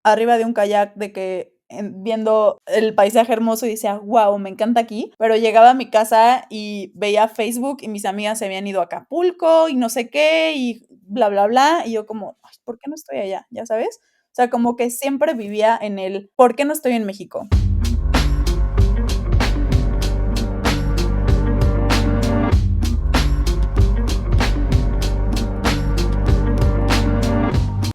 arriba de un kayak de que viendo el paisaje hermoso y decía, wow, me encanta aquí, pero llegaba a mi casa y veía Facebook y mis amigas se habían ido a Acapulco y no sé qué y bla, bla, bla, y yo como, "Ay, ¿por qué no estoy allá?", ¿ya sabes? O sea, como que siempre vivía en el, ¿por qué no estoy en México?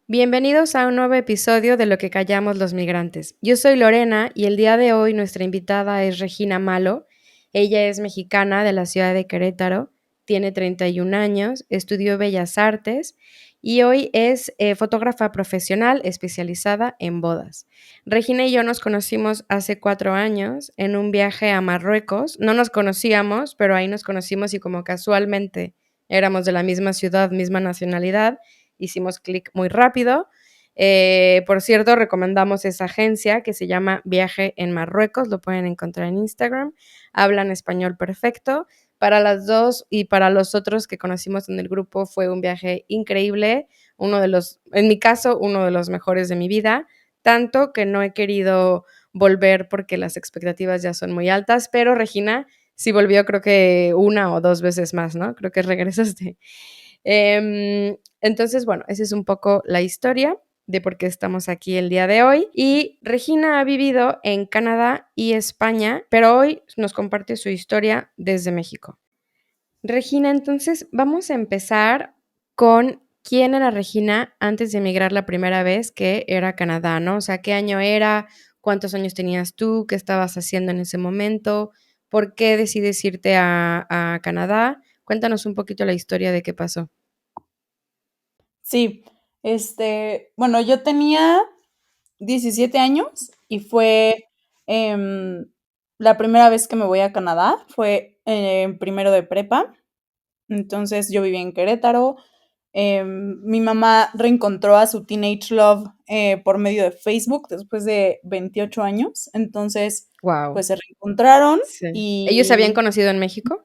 Bienvenidos a un nuevo episodio de Lo que callamos los migrantes. Yo soy Lorena y el día de hoy nuestra invitada es Regina Malo. Ella es mexicana de la ciudad de Querétaro, tiene 31 años, estudió Bellas Artes y hoy es fotógrafa profesional especializada en bodas. Regina y yo nos conocimos hace 4 años en un viaje a Marruecos. No nos conocíamos, pero ahí nos conocimos y como casualmente éramos de la misma ciudad, misma nacionalidad, hicimos clic muy rápido. Por cierto, recomendamos esa agencia que se llama Viaje en Marruecos, lo pueden encontrar en Instagram, hablan español perfecto. Para las dos y para los otros que conocimos en el grupo fue un viaje increíble, en mi caso, uno de los mejores de mi vida, tanto que no he querido volver porque las expectativas ya son muy altas, pero Regina sí volvió creo que 1 o 2 veces más, ¿no? Creo que regresaste. Entonces, bueno, esa es un poco la historia de por qué estamos aquí el día de hoy. Y Regina ha vivido en Canadá y España, pero hoy nos comparte su historia desde México. Regina, entonces vamos a empezar con quién era Regina antes de emigrar la primera vez, que era Canadá, ¿no? O sea, ¿qué año era? ¿Cuántos años tenías tú? ¿Qué estabas haciendo en ese momento? ¿Por qué decides irte a Canadá? Cuéntanos un poquito la historia de qué pasó. Sí, bueno, yo tenía 17 años y fue la primera vez que me voy a Canadá, fue en primero de prepa. Entonces yo vivía en Querétaro. Mi mamá reencontró a su teenage love por medio de Facebook después de 28 años. Entonces, Wow. pues se reencontraron Sí. ¿Ellos se habían y conocido en México?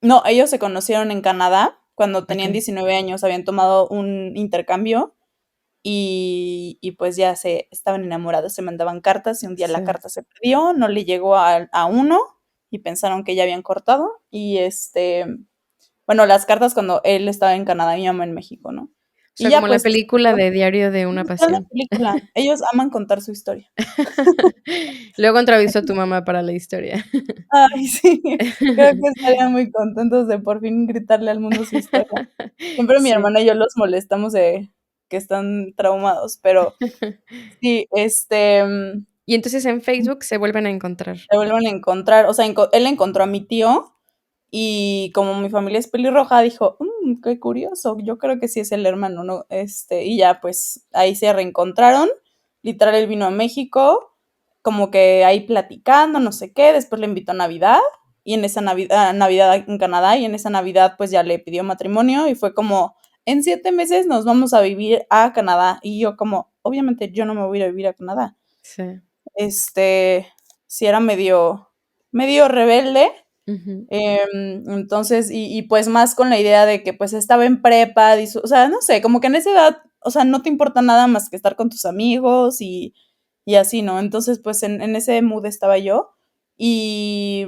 no, ellos se conocieron en Canadá cuando tenían Ok. 19 años, habían tomado un intercambio y pues ya se estaban enamorados, se mandaban cartas y un día la Sí. carta se perdió, no le llegó a uno y pensaron que ya habían cortado y bueno, las cartas cuando él estaba en Canadá y mi mamá en México, ¿no? O Y sea, ya como la pues película de Diario de una literal la pasión. película, ellos aman contar su historia. Luego entrevistó a tu mamá para la historia. Ay, sí, creo que estarían muy contentos de por fin gritarle al mundo su historia. Siempre mi Sí. hermana y yo los molestamos de que están traumados, pero sí, Y entonces en Facebook se vuelven a encontrar. se vuelven a encontrar, o sea, él encontró a mi tío y como mi familia es pelirroja, dijo, qué curioso, yo creo que sí es el hermano, ¿no? Y ya pues ahí se reencontraron, literal él vino a México, como que ahí platicando, no sé qué, después le invitó a Navidad y en esa Navidad en Canadá y en esa Navidad pues ya le pidió matrimonio y fue como, en 7 meses nos vamos a vivir a Canadá y yo como, obviamente yo no me voy a ir a vivir a Canadá. Sí. Sí era medio rebelde. Ujú. Entonces, pues más con la idea de que pues estaba en prepa, o sea, no sé, como que en esa edad, o sea, no te importa nada más que estar con tus amigos y así, ¿no? Entonces, pues en ese mood estaba yo y,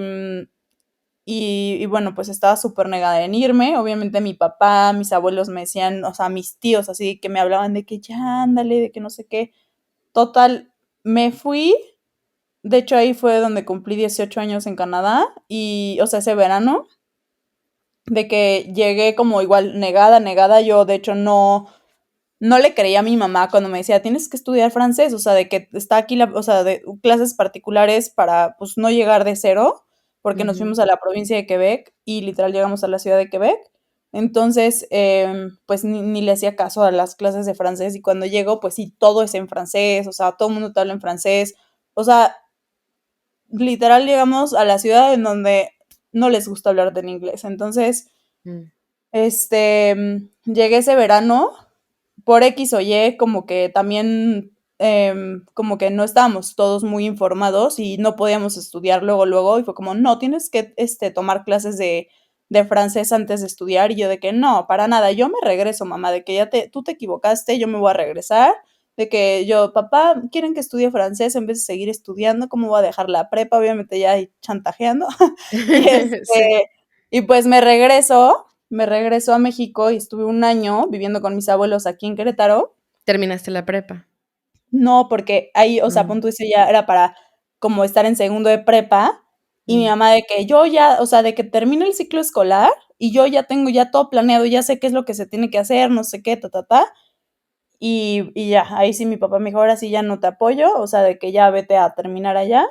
y bueno, pues estaba súper negada en irme. Obviamente mi papá, mis abuelos me decían, o sea, mis tíos así que me hablaban de que ya ándale, de que no sé qué. Total, me fui. De hecho, ahí fue donde cumplí 18 años en Canadá y, o sea, ese verano, de que llegué como igual negada, negada. Yo, de hecho, no le creía a mi mamá cuando me decía, tienes que estudiar francés, o sea, de que está aquí, o sea, de clases particulares para, pues, no llegar de cero, porque nos Ujú. fuimos a la provincia de Quebec y literal llegamos a la ciudad de Quebec. Entonces, pues ni le hacía caso a las clases de francés y cuando llego, pues sí, todo es en francés, o sea, todo el mundo te habla en francés, o sea, literal llegamos a la ciudad en donde no les gusta hablar en inglés. Entonces, Mm. llegué ese verano por X o Y, como que también, como que no estábamos todos muy informados y no podíamos estudiar luego, luego, y fue como, no, tienes que tomar clases de francés antes de estudiar, y yo de que no, para nada, yo me regreso, mamá, de que tú te equivocaste, yo me voy a regresar, de que yo, papá, ¿quieren que estudie francés en vez de seguir estudiando? ¿Cómo voy a dejar la prepa? Obviamente ya ahí chantajeando. Y Sí. y pues me regreso a México y estuve un año viviendo con mis abuelos aquí en Querétaro. ¿Terminaste la prepa? No, porque ahí, o sea, Mm, pon tú, ese ya era para como estar en segundo de prepa, y mi mm, mamá de que yo ya, o sea, de que termine el ciclo escolar y yo ya tengo ya todo planeado, ya sé qué es lo que se tiene que hacer, no sé qué, y ya, ahí sí mi papá me dijo: "Ahora sí ya no te apoyo", o sea, de que ya vete a terminar allá,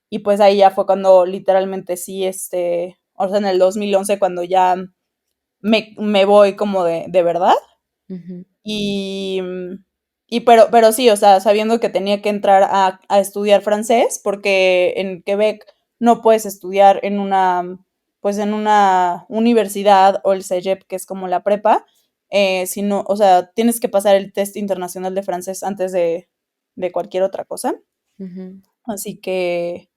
y pues ahí ya fue cuando literalmente sí, o sea, en el 2011 cuando ya me voy como de verdad. ujú, Y, pero sí, o sea, sabiendo que tenía que entrar a estudiar francés, porque en Quebec no puedes estudiar en una, pues en una universidad o el CEGEP, que es como la prepa, sino, o sea, tienes que pasar el test internacional de francés antes de cualquier otra cosa. ujú. Así que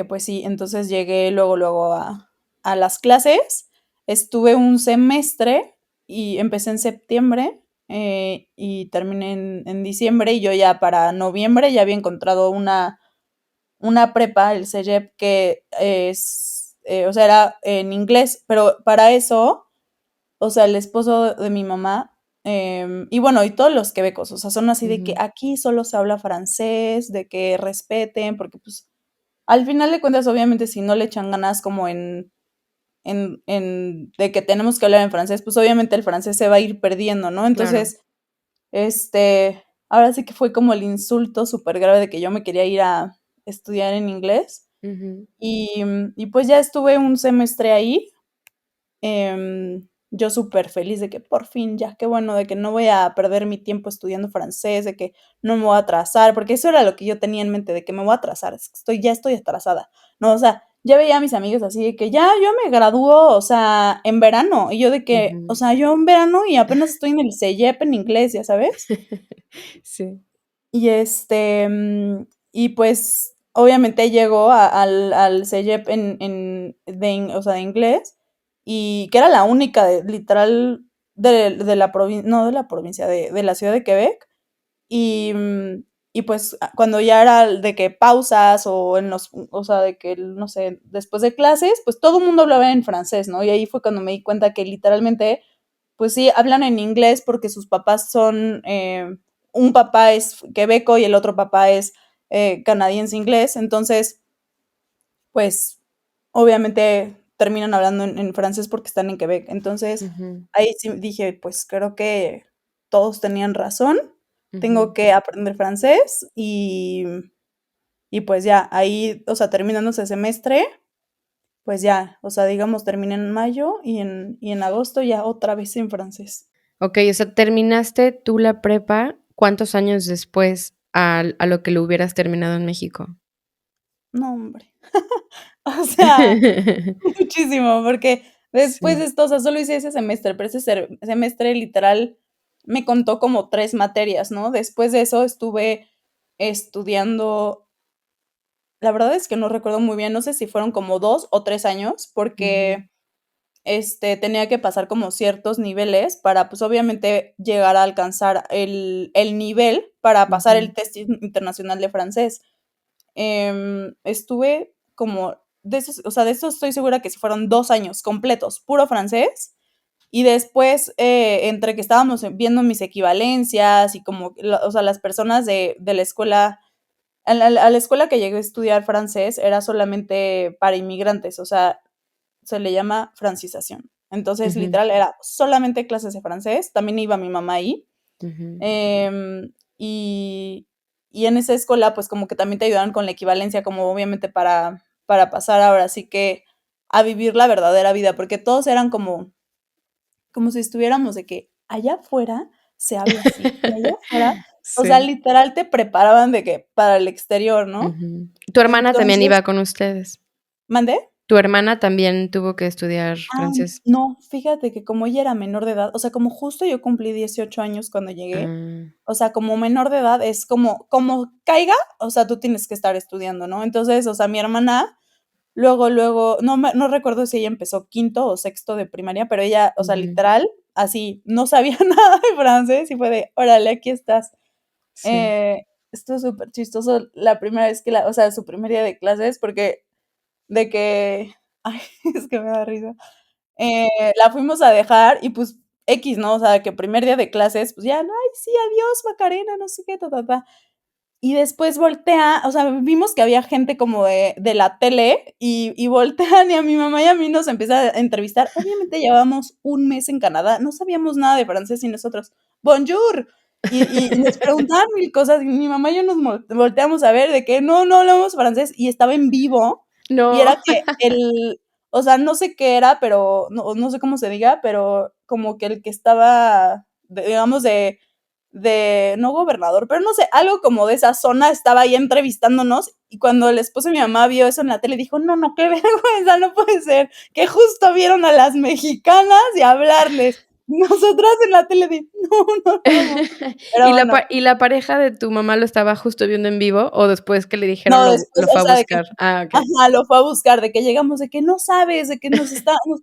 pues sí, entonces llegué luego a las clases, estuve un semestre y empecé en septiembre, y terminé en diciembre, y yo ya para noviembre ya había encontrado una prepa, el CEGEP, que es, o sea, era en inglés, pero para eso, o sea, el esposo de mi mamá, y bueno, y todos los quebecos, o sea, son así de que Ujú, aquí solo se habla francés, de que respeten, porque pues al final de cuentas, obviamente, si no le echan ganas como en de que tenemos que hablar en francés, pues obviamente el francés se va a ir perdiendo, ¿no? claro. Entonces, ahora sí que fue como el insulto súper grave de que yo me quería ir a estudiar en inglés. Ujú, Y pues ya estuve un semestre ahí, yo súper feliz de que por fin, ya, qué bueno, de que no voy a perder mi tiempo estudiando francés, de que no me voy a atrasar, porque eso era lo que yo tenía en mente, de que me voy a atrasar, es que ya estoy atrasada, ¿no? O sea, ya veía a mis amigos así de que ya, yo me gradúo, o sea, en verano, y yo de que, o ujú. sea, yo en verano y apenas estoy en el CEGEP en inglés, ¿ya sabes? Sí. Y y pues obviamente llegó al CEGEP o sea, de inglés, y que era la única literal de la provincia, no de la provincia, de la ciudad de Quebec. Y, y pues cuando ya era de que pausas o o sea, de que, no sé, después de clases, pues todo el mundo hablaba en francés, ¿no? Y ahí fue cuando me di cuenta que literalmente pues sí, hablan en inglés porque sus papás son, un papá es quebeco y el otro papá es canadiense inglés, entonces, pues, obviamente terminan hablando en francés porque están en Quebec. Entonces, Ujú, ahí sí dije, pues creo que todos tenían razón, tengo ujú. que aprender francés y pues ya, ahí, o sea, terminando ese semestre, pues ya, o sea, digamos, terminé en mayo y en agosto ya otra vez en francés. Okey, o sea, terminaste tú la prepa, ¿cuántos años después a lo que lo hubieras terminado en México? No, hombre. O sea, muchísimo, porque después de Sí. esto, o sea, solo hice ese semestre, pero ese semestre literal me contó como 3 materias, ¿no? Después de eso estuve estudiando, la verdad es que no recuerdo muy bien, no sé si fueron como 2 o 3 años, Ujú, porque, tenía que pasar como ciertos niveles para, pues, obviamente llegar a alcanzar el nivel para pasar ujú, el test internacional de francés. Estuve como de esos, o sea, de esos estoy segura que sí fueron 2 años completos, puro francés, y después, entre que estábamos viendo mis equivalencias y como o sea, las personas de la escuela, a la escuela que llegué a estudiar francés era solamente para inmigrantes, o sea, se le llama francización. Entonces, ujú, literal, era solamente clases de francés, también iba mi mamá ahí. ujú. Em, y y en esa escuela, pues, como que también te ayudaron con la equivalencia, como obviamente para pasar ahora sí que a vivir la verdadera vida, porque todos eran como si estuviéramos de que allá afuera se habla así, y allá afuera, o sea, Sí. literal te preparaban de que para el exterior, ¿no? Ujú. ¿Tu hermana también Entonces, iba con ustedes? ¿mande? ¿Tu hermana también tuvo que estudiar Ah, francés? no, fíjate que como ella era menor de edad, o sea, como justo yo cumplí 18 años cuando llegué, Ah, o sea, como menor de edad es como caiga, o sea, tú tienes que estar estudiando, ¿no? Entonces, o sea, mi hermana luego, no recuerdo si ella empezó quinto o sexto de primaria, pero ella, o sea, ujú, literal, así, no sabía nada de francés y fue de: "Órale, aquí estás". Sí. Eh, Estuvo súper chistoso la primera vez que o sea, su primer día de clases, porque de que, ay, es que me da risa. La fuimos a dejar y pues X, ¿no? O sea, que primer día de clases, pues ya, no, ay, sí, adiós, Macarena, no sé qué, ta, ta, ta. Y después voltea, o sea, vimos que había gente como de la tele y voltean y a mi mamá y a mí nos empieza a entrevistar. Obviamente llevábamos un mes en Canadá, no sabíamos nada de francés y nosotros, bonjour. Y nos preguntaban mil cosas y mi mamá y yo nos volteamos a ver de que no hablamos francés y estaba en vivo y No. era que o sea, no sé qué era, pero no sé cómo se diga, pero como que el que estaba, digamos, no gobernador, pero no sé, algo como de esa zona estaba ahí entrevistándonos y cuando el esposo de mi mamá vio eso en la tele dijo, no, qué vergüenza, no puede ser, que justo vieron a las mexicanas y hablarles. Nosotras en la tele de, no vamos. Pero ¿Y bueno, la pareja de tu mamá lo estaba justo viendo en vivo o después que le dijeron no, después, lo o fue a sea, de que, buscar? Ah, okey. ajá, lo fue a buscar, de que llegamos, de que no sabes, de que nos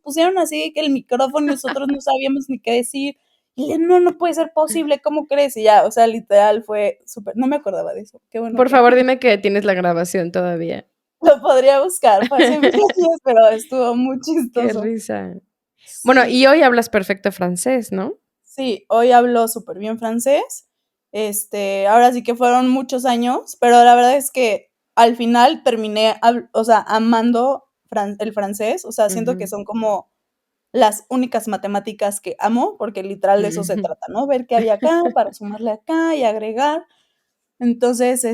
pusieron así, que el micrófono y nosotros no sabíamos ni qué decir. Y le, no puede ser posible, ¿cómo crees? Y ya, o sea, literal fue súper, no me acordaba de eso, qué bueno Por que favor, dime que tienes la grabación todavía. lo podría buscar, fue hace mil años, pero estuvo muy Qué chistoso. risa. Bueno, Sí, y hoy hablas perfecto francés, ¿no? sí, hoy hablo súper bien francés. Ahora sí que fueron muchos años, pero la verdad es que al final terminé, o sea, amando el francés, o sea, siento que Ujú. son como las únicas matemáticas que amo, porque literal de eso se Ujú. trata, ¿no? Ver qué había acá para sumarle acá y agregar. Entonces,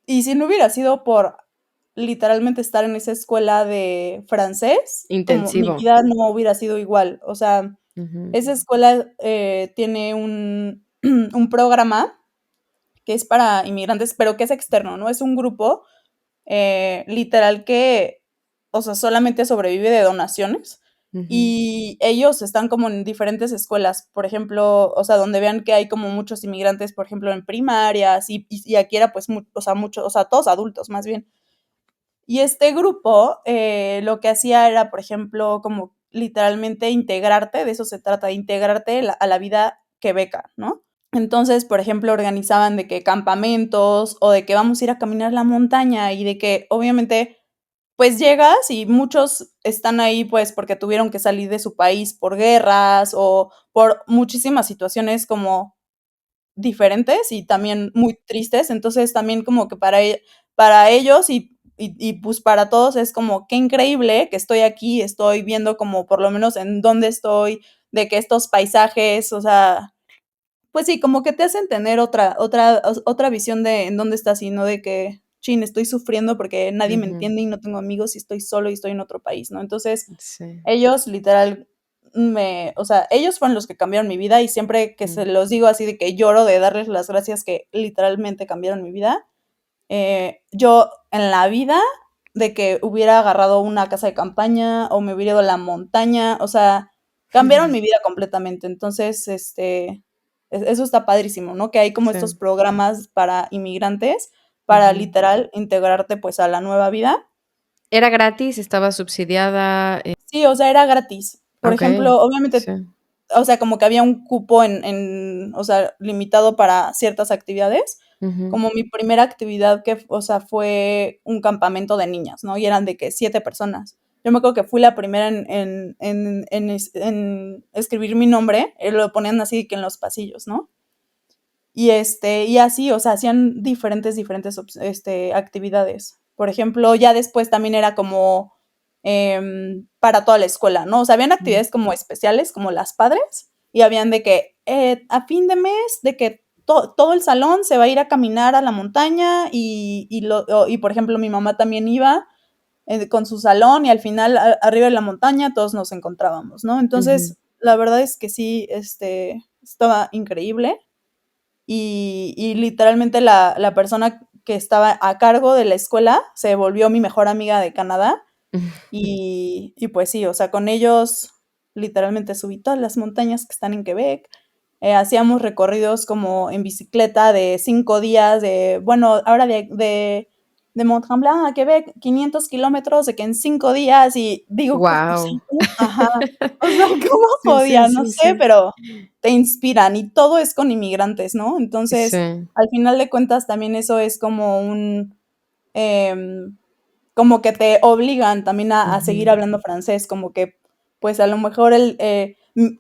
y si no hubiera sido por literalmente estar en esa escuela de francés, como mi Intensivo. vida no hubiera sido igual. O sea, Ujú. esa escuela tiene un programa que es para inmigrantes, pero que es externo, ¿no? Es un grupo literal que, o sea, solamente sobrevive de donaciones. Ujú. Y ellos están como en diferentes escuelas, por ejemplo, o sea, donde vean que hay como muchos inmigrantes, por ejemplo, en primarias, y aquí era pues, o sea, muchos, o sea, todos adultos más bien. Y este grupo lo que hacía era, por ejemplo, como literalmente integrarte, de eso se trata, de integrarte a la vida quebeca, ¿no? Entonces, por ejemplo, organizaban de que campamentos o de que vamos a ir a caminar la montaña y de que obviamente pues llegas y muchos están ahí pues porque tuvieron que salir de su país por guerras o por muchísimas situaciones como diferentes y también muy tristes. Entonces también como que para ellos pues para todos es como qué increíble que estoy aquí, estoy viendo como por lo menos en dónde estoy, de que estos paisajes, o sea, pues sí, como que te hacen tener otra visión de en dónde estás y no de que, chin, estoy sufriendo porque nadie me Ujú. entiende y no tengo amigos y estoy solo y estoy en otro país, ¿no? Entonces, Sí. ellos literal o sea, ellos fueron los que cambiaron mi vida y siempre que se Mm. los digo así de que lloro de darles las gracias que literalmente cambiaron mi vida. Yo en la vida de que hubiera agarrado una casa de campaña o me hubiera ido a la montaña, o sea, cambiaron mi vida completamente. Entonces, eso está padrísimo, ¿no? Que hay como estos Sí. programas para inmigrantes, para Ujú. literal integrarte pues a la nueva vida. ¿Era gratis? ¿Estaba subsidiada? Sí, o sea, era gratis. Por Okey. ejemplo, obviamente, Sí. o sea, como que había un cupo o sea, limitado para ciertas actividades. Ujú. Como mi primera actividad o sea, fue un campamento de niñas, ¿no? Y eran de que 7 personas. Yo me acuerdo que fui la primera en escribir mi nombre, lo ponían así que en los pasillos, ¿no? Y así, o sea, hacían diferentes actividades. Por ejemplo, ya después también era como para toda la escuela, ¿no? O sea, habían Mm. actividades como especiales, como las padres, y habían de que a fin de mes, de que todo el salón se va a ir a caminar a la montaña y por ejemplo, mi mamá también iba con su salón y al final arriba de la montaña todos nos encontrábamos, ¿no? Ujú. Entonces, la verdad es que sí, estaba increíble y literalmente la persona que estaba a cargo de la escuela se volvió mi mejor amiga de Canadá y pues sí, o sea, con ellos literalmente subí todas las montañas que están en Quebec. Hacíamos recorridos como en bicicleta de 5 días, bueno, ahora de Mont Tremblant a Quebec, 500 kilómetros, de que en 5 días, y digo, o sea, Wow. ¿cómo? Ajá, o sea, ¿cómo Sí, sí, podía? No sí, sé, sí. pero te inspiran y todo es con inmigrantes, ¿no? Entonces, Sí. al final de cuentas, también eso es como un, em, como que te obligan también a seguir Ujú. hablando francés, como que, pues a lo mejor él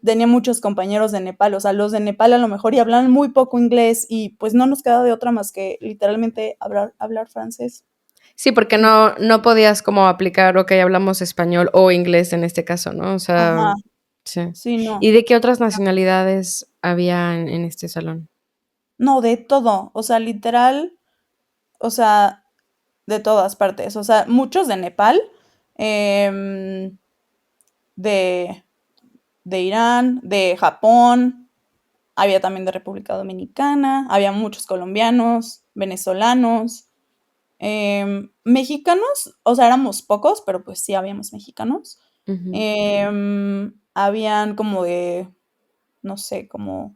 tenía muchos compañeros de Nepal, o sea, los de Nepal a lo mejor y hablan muy poco inglés y pues no nos queda de otra más que literalmente hablar francés. Sí, porque En- no podías como aplicar, okey, hablamos español o inglés en este caso, ¿no? O sea, Ajá, sí. sí, no. ¿Y de qué otras nacionalidades había en este salón? No, de todo, o sea, literal, o sea, de todas partes, o sea, muchos de Nepal, em, de, de Irán, de Japón, había también de República Dominicana, había muchos colombianos, venezolanos, mexicanos, o sea, éramos pocos, pero pues sí habíamos mexicanos. Ujú. Habían como de, no sé, como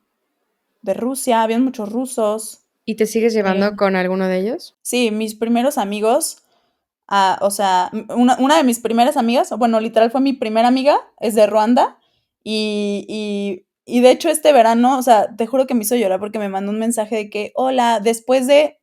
de Rusia, habían muchos rusos. ¿Y te sigues llevando em, con alguno de ellos? sí, mis primeros amigos, o sea, una de mis primeras amigas, bueno, literal fue mi primera amiga, es de Ruanda, y de hecho este verano, o sea, te juro que me hizo llorar porque me mandó un mensaje de que, hola, después de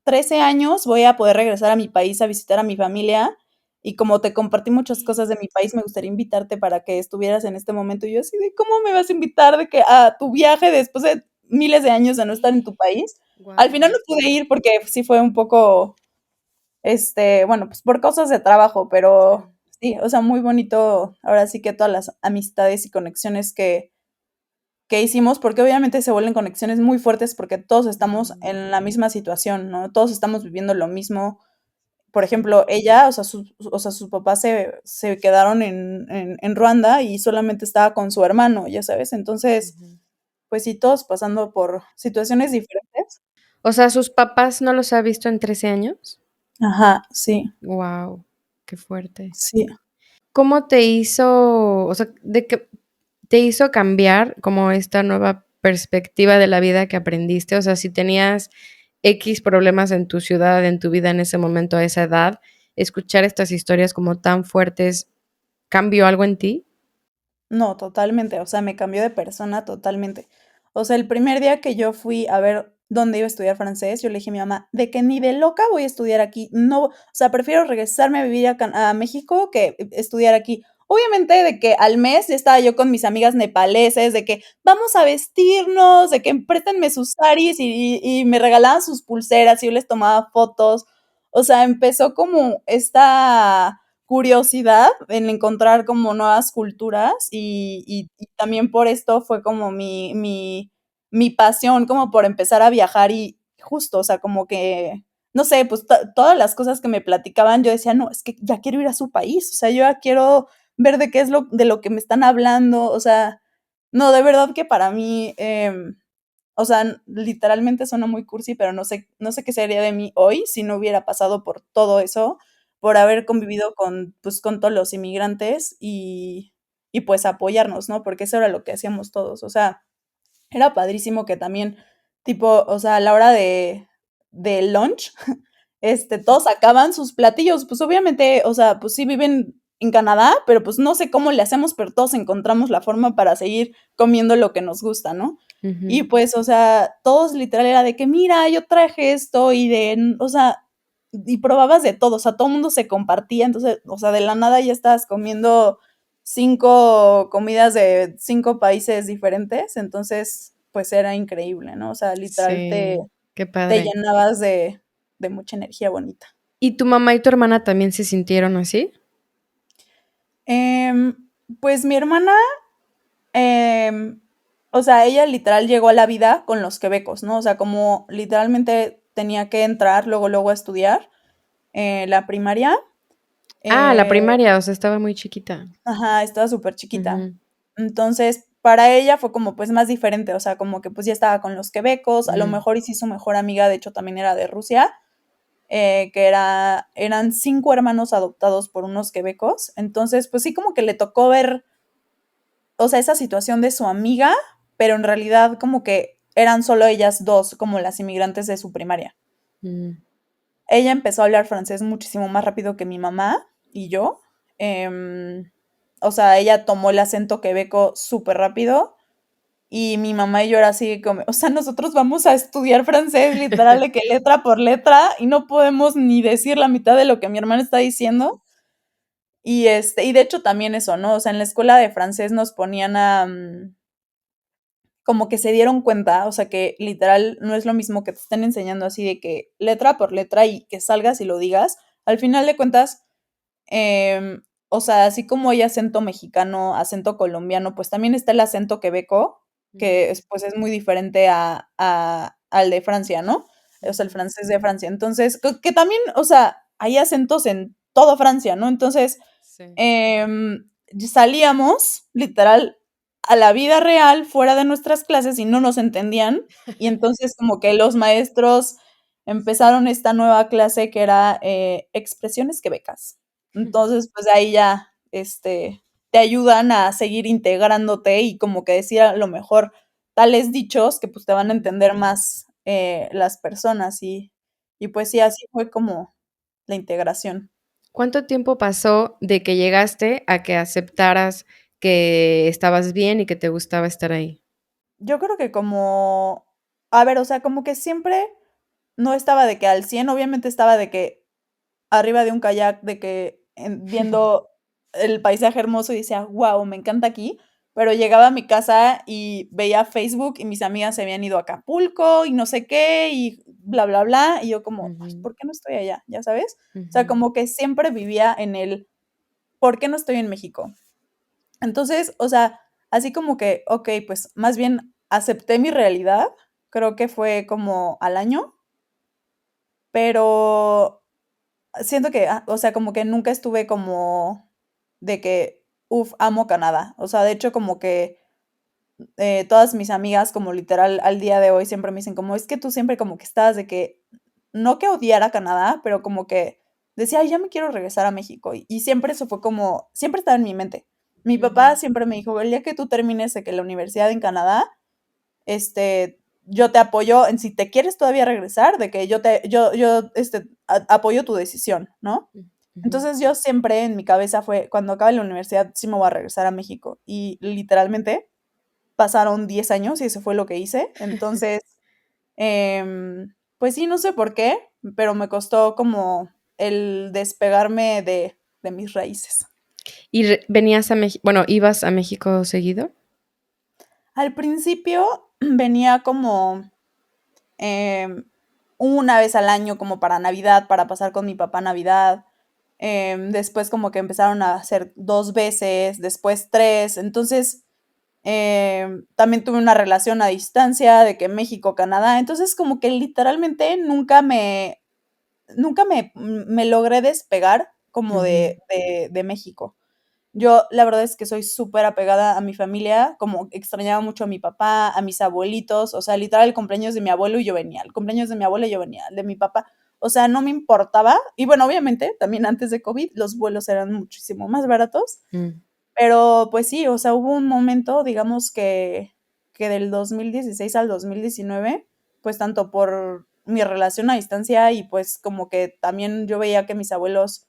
13 años voy a poder regresar a mi país a visitar a mi familia, y como te compartí muchas cosas de mi país, me gustaría invitarte para que estuvieras en este momento. Y yo así de, ¿cómo me vas a invitar de que a tu viaje después de miles de años de no estar en tu país? Al final Guau. no pude ir porque sí fue un poco bueno, pues por cosas de trabajo, Sí. pero sí, o sea, muy bonito, ahora sí que todas las amistades y conexiones que hicimos, porque obviamente se vuelven conexiones muy fuertes porque todos estamos Ujú. en la misma situación, ¿no? Todos estamos viviendo lo mismo. Por ejemplo, ella, o sea, sus papás se quedaron en Ruanda y solamente estaba con su hermano, ya sabes. Entonces, Ujú. pues sí, todos pasando por situaciones diferentes. O sea, ¿sus papás no los ha visto en 13 años? Ajá, sí, Guau, qué fuerte. sí. ¿Cómo te hizo, o sea, de qué te hizo cambiar como esta nueva perspectiva de la vida que aprendiste? O sea, si tenías X problemas en tu ciudad, en tu vida en ese momento, a esa edad, escuchar estas historias como tan fuertes, ¿cambió algo en ti? No, totalmente, o sea, me cambió de persona totalmente. O sea, el primer día que yo fui a ver dónde iba a estudiar francés, yo le dije a mi mamá, de que ni de loca voy a estudiar aquí, no, o sea, prefiero regresarme a vivir a México que estudiar aquí. Obviamente de que al mes ya estaba yo con mis amigas nepaleses, de que vamos a vestirnos, de que préstenme sus saris y me regalaban sus pulseras y yo les tomaba fotos. O sea, empezó como esta curiosidad en encontrar como nuevas culturas y también por esto fue como mi pasión como por empezar a viajar y justo, o sea, como que, no sé, pues todas las cosas que me platicaban, yo decía, no, es que ya quiero ir a su país, o sea, yo ya quiero ver de qué es de lo que me están hablando, o sea, no, de verdad que para mí, o sea, literalmente suena muy cursi, pero no sé qué sería de mí hoy si no hubiera pasado por todo eso, por haber convivido con, pues, con todos los inmigrantes y, pues, apoyarnos, ¿no? Porque eso era lo que hacíamos todos. O sea, era padrísimo que también, tipo, o sea, a la hora de lunch, todos sacaban sus platillos. Pues, obviamente, o sea, pues sí viven en Canadá, pero, pues, no sé cómo le hacemos, pero todos encontramos la forma para seguir comiendo lo que nos gusta, ¿no? Y, Ujú. pues, o sea, todos literal era de que: "Mira, yo traje esto", y o sea, y probabas de todo, o sea, todo el mundo se compartía. Entonces, o sea, de la nada ya estabas comiendo 5 comidas de 5 países diferentes, entonces, pues, era increíble, ¿no? O sea, literal te Sí, qué te padre. llenabas de mucha energía bonita. ¿Y tu mamá y tu hermana también se sintieron así? Em, pues mi hermana, em, o sea, ella literal llegó a la vida con los quebecos, ¿no? O sea, como literalmente tenía que entrar luego, luego a estudiar, la primaria, Ah, la eh, primaria, o sea, estaba muy chiquita. ajá, estaba súper chiquita. Ujú. Entonces, para ella fue como, pues, más diferente, o sea, como que, pues, ya estaba con los quebecos, a lo Mm. mejor y sí su mejor amiga, de hecho, también era de Rusia, que eran 5 hermanos adoptados por unos quebecos. Entonces, pues sí, como que le tocó ver, o sea, esa situación de su amiga, pero en realidad como que eran solo ellas 2 como las inmigrantes de su primaria. Mm. ella empezó a hablar francés muchísimo más rápido que mi mamá y yo. O sea, ella tomó el acento quebeco súper rápido y mi mamá y yo era así como, o sea, nosotros vamos a estudiar francés literal de que letra por letra y no podemos ni decir la mitad de lo que mi hermana está diciendo. Y de hecho también eso, ¿no? O sea, en la escuela de francés nos ponían como que se dieron cuenta, o sea, que literal no es lo mismo que te estén enseñando así de que letra por letra y que salgas y lo digas. Al final de cuentas, o sea, así como hay acento mexicano, acento colombiano, pues también está el acento quebeco, Ujú, que es, pues es muy diferente al de Francia, ¿no? O sea, el ujú. francés de Francia. Entonces, que también, o sea, hay acentos en toda Francia, ¿no? Entonces, Sí. salíamos literal a la vida real fuera de nuestras clases y no nos entendían. Y entonces como que los maestros empezaron esta nueva clase que era expresiones quebecas. Entonces, pues ahí ya, te ayudan a seguir integrándote y como que decir a lo mejor tales dichos que pues te van a Ujú. entender más las personas y pues sí, así fue como la integración. ¿Cuánto tiempo pasó de que llegaste a que aceptaras que estabas bien y que te gustaba estar ahí? Yo creo que como, a ver, o sea, como que siempre no estaba de que al 100 obviamente estaba de que arriba de un kayak, de que viendo el paisaje hermoso y decía, wow, me encanta aquí, pero llegaba a mi casa y veía Facebook y mis amigas se habían ido a Acapulco y no sé qué y bla, bla, bla, y yo como, "Ay, Ujú, ¿por qué no estoy allá? ¿Ya sabes? O sea, ujú, como que siempre vivía en el, ¿por qué no estoy en México? Entonces, o sea, así como que, okey, pues, más bien acepté mi realidad, creo que fue como al año, pero siento que, o sea, como que nunca estuve como de que, amo Canadá. O sea, de hecho, como que, todas mis amigas, como literal al día de hoy siempre me dicen como: "Es que tú siempre como que estabas de que", no que odiara Canadá, pero como que decía: "Ay, ya me quiero regresar a México", y siempre eso fue como siempre estaba en mi mente. Mi papá ujú, siempre me dijo: "El día que tú termines de que la universidad en Canadá, yo te apoyo en si te quieres todavía regresar, de que apoyo tu decisión", ¿no? mm, ujú. Entonces, yo siempre en mi cabeza fue: "Cuando acabe la universidad, sí me voy a regresar a México", y literalmente pasaron 10 años y eso fue lo que hice. Entonces, pues sí, no sé por qué, pero me costó como el despegarme de mis raíces. ¿Y venías a México, bueno, ibas a México seguido? Al principio venía como, em, una vez al año como para Navidad, para pasar con mi papá Navidad. Después como que empezaron a hacer 2 veces, después 3. Entonces, también tuve una relación a distancia de que México-Canadá. Entonces, como que literalmente nunca me logré despegar como Ujú, de México. Yo, la verdad es que soy súper apegada a mi familia, como extrañaba mucho a mi papá, a mis abuelitos, o sea, literal, el cumpleaños de mi abuelo y yo venía, el cumpleaños de mi abuela y yo venía, el de mi papá, o sea, no me importaba. Y bueno, obviamente, también antes de COVID los vuelos eran muchísimo más baratos, mm. pero pues sí, o sea, hubo un momento, digamos que del 2016 al 2019, pues tanto por mi relación a distancia y pues como que también yo veía que mis abuelos,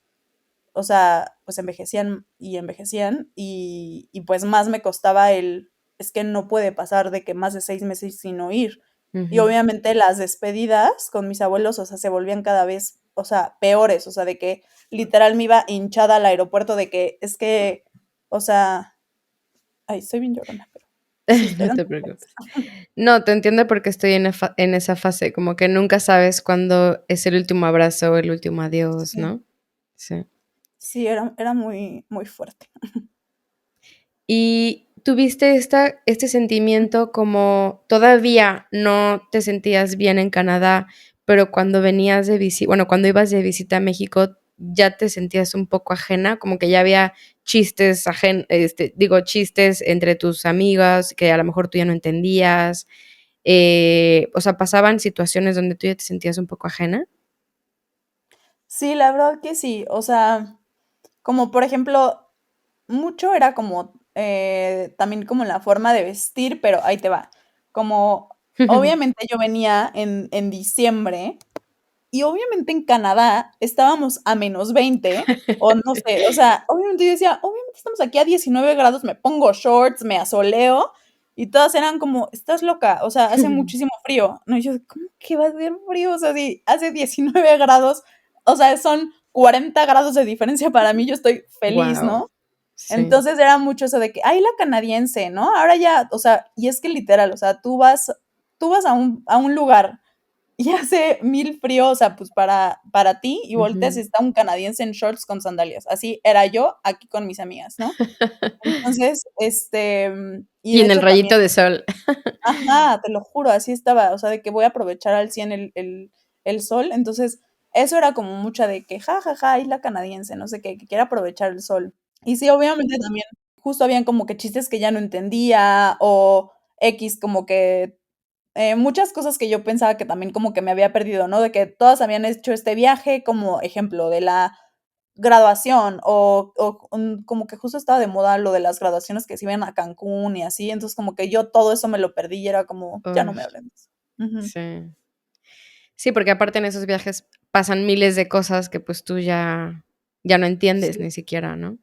o sea, pues envejecían y envejecían y pues más me costaba es que no puede pasar de que más de 6 meses sin oír. Y Ujú. obviamente las despedidas con mis abuelos, o sea, se volvían cada vez, o sea, peores, o sea, de que literal me iba hinchada al aeropuerto de que es que, o sea, ay, soy bien llorona, pero sí, No eran te mujeres. preocupes. No, te entiendo porque estoy en esa fase, como que nunca sabes cuándo es el último abrazo o el último adiós, Sí, ¿no? Sí. sí, era muy, muy fuerte. ¿Y tuviste este sentimiento como todavía no te sentías bien en Canadá, pero cuando venías de visita, bueno, cuando ibas de visita a México, ya te sentías un poco ajena, como que ya había chistes digo, chistes entre tus amigas que a lo mejor tú ya no entendías, o sea, pasaban situaciones donde tú ya te sentías un poco ajena? Sí, la verdad que sí, o sea, como por ejemplo, mucho era como, también como la forma de vestir, pero ahí te va. Como obviamente yo venía en diciembre, Y obviamente en Canadá estábamos a -20, o no sé, o sea, obviamente yo decía: "Obviamente estamos aquí a 19 grados, me pongo shorts, me asoleo", y todas eran como: "Estás loca, o sea, hace muchísimo frío", ¿no? Y yo: "¿Cómo que va a hacer frío? O sea, si hace 19 grados, o sea, son 40 grados de diferencia para mí, yo estoy feliz", Guau, ¿no? sí. Entonces era mucho eso de que: "Ay, la canadiense", ¿no? Ahora ya, o sea, y es que literal, o sea, tú vas a un lugar y hace 1000 frío, o sea, pues para ti, y volteas y Ujú. está un canadiense en shorts con sandalias. Así era yo aquí con mis amigas, ¿no? Entonces, y Y de en el hecho también rayito de sol. ajá, te lo juro, así estaba, o sea, de que voy a aprovechar al 100 el sol. Entonces, eso era como mucha de que: "Ja, ja, ja, la canadiense", no sé qué, que quiere aprovechar el sol. Y sí, obviamente también, justo habían como que chistes que ya no entendía, o equis, como que muchas cosas que yo pensaba que también como que me había perdido, ¿no? De que todas habían hecho este viaje, como ejemplo, de la graduación, como que justo estaba de moda lo de las graduaciones que se iban a Cancún y así, entonces como que yo todo eso me lo perdí y era como, ya no Uy, me hablen de eso. Ujú. sí. Sí, porque aparte en esos viajes pasan miles de cosas que, pues, tú ya no entiendes Sí, ni siquiera, ¿no?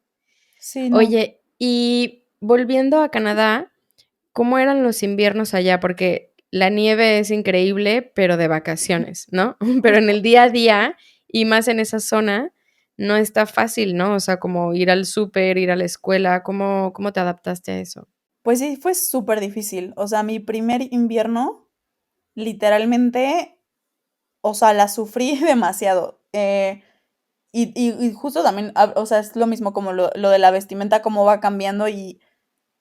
sí, no. Oye, y volviendo a Canadá, ¿cómo eran los inviernos allá? Porque la nieve es increíble, pero de vacaciones, ¿no? Pero en Justo. el día a día, y más en esa zona, no está fácil, ¿no? O sea, como ir al súper, ir a la escuela, ¿cómo te adaptaste a eso? Pues sí, fue súper difícil. O sea, mi primer invierno, literalmente, o sea, la sufrí demasiado. Y justo también, o sea, es lo mismo como lo de la vestimenta, cómo va cambiando y,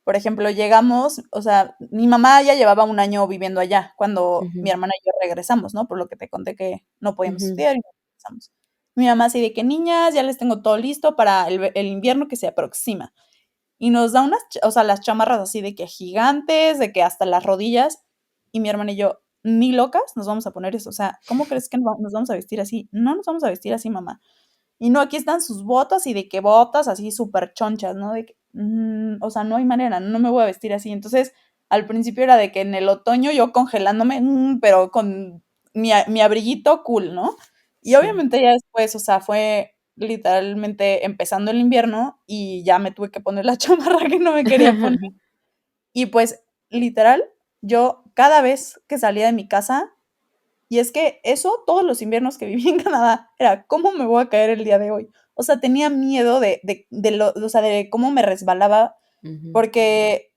por ejemplo, llegamos, o sea, mi mamá ya llevaba un año viviendo allá cuando mi Ujú, hermana y yo regresamos, ¿no? Por lo que te conté que no podíamos ujú. estudiar y regresamos. Mi mamá así de que: "Niñas, ya les tengo todo listo para el invierno que se aproxima". Y nos da o sea, las chamarras así de que gigantes, de que hasta las rodillas, y mi hermana y yo: "Ni locas nos vamos a poner eso, o sea, ¿cómo crees que nos vamos a vestir así? No nos vamos a vestir así, mamá". Y no, aquí están sus botas, y de que botas así súper chonchas, ¿no? De que, o sea, no hay manera, no me voy a vestir así. Entonces, al principio era de que en el otoño yo congelándome, pero con mi abriguito cool, ¿no? Y Sí. obviamente ya después, o sea, fue literalmente empezando el invierno y ya me tuve que poner la chamarra que no me quería poner. Y pues, literal, yo cada vez que salía de mi casa, y es que eso, todos los inviernos que viví en Canadá, era, ¿cómo me voy a caer el día de hoy? O sea, tenía miedo o sea, de cómo me resbalaba, Ujú. porque,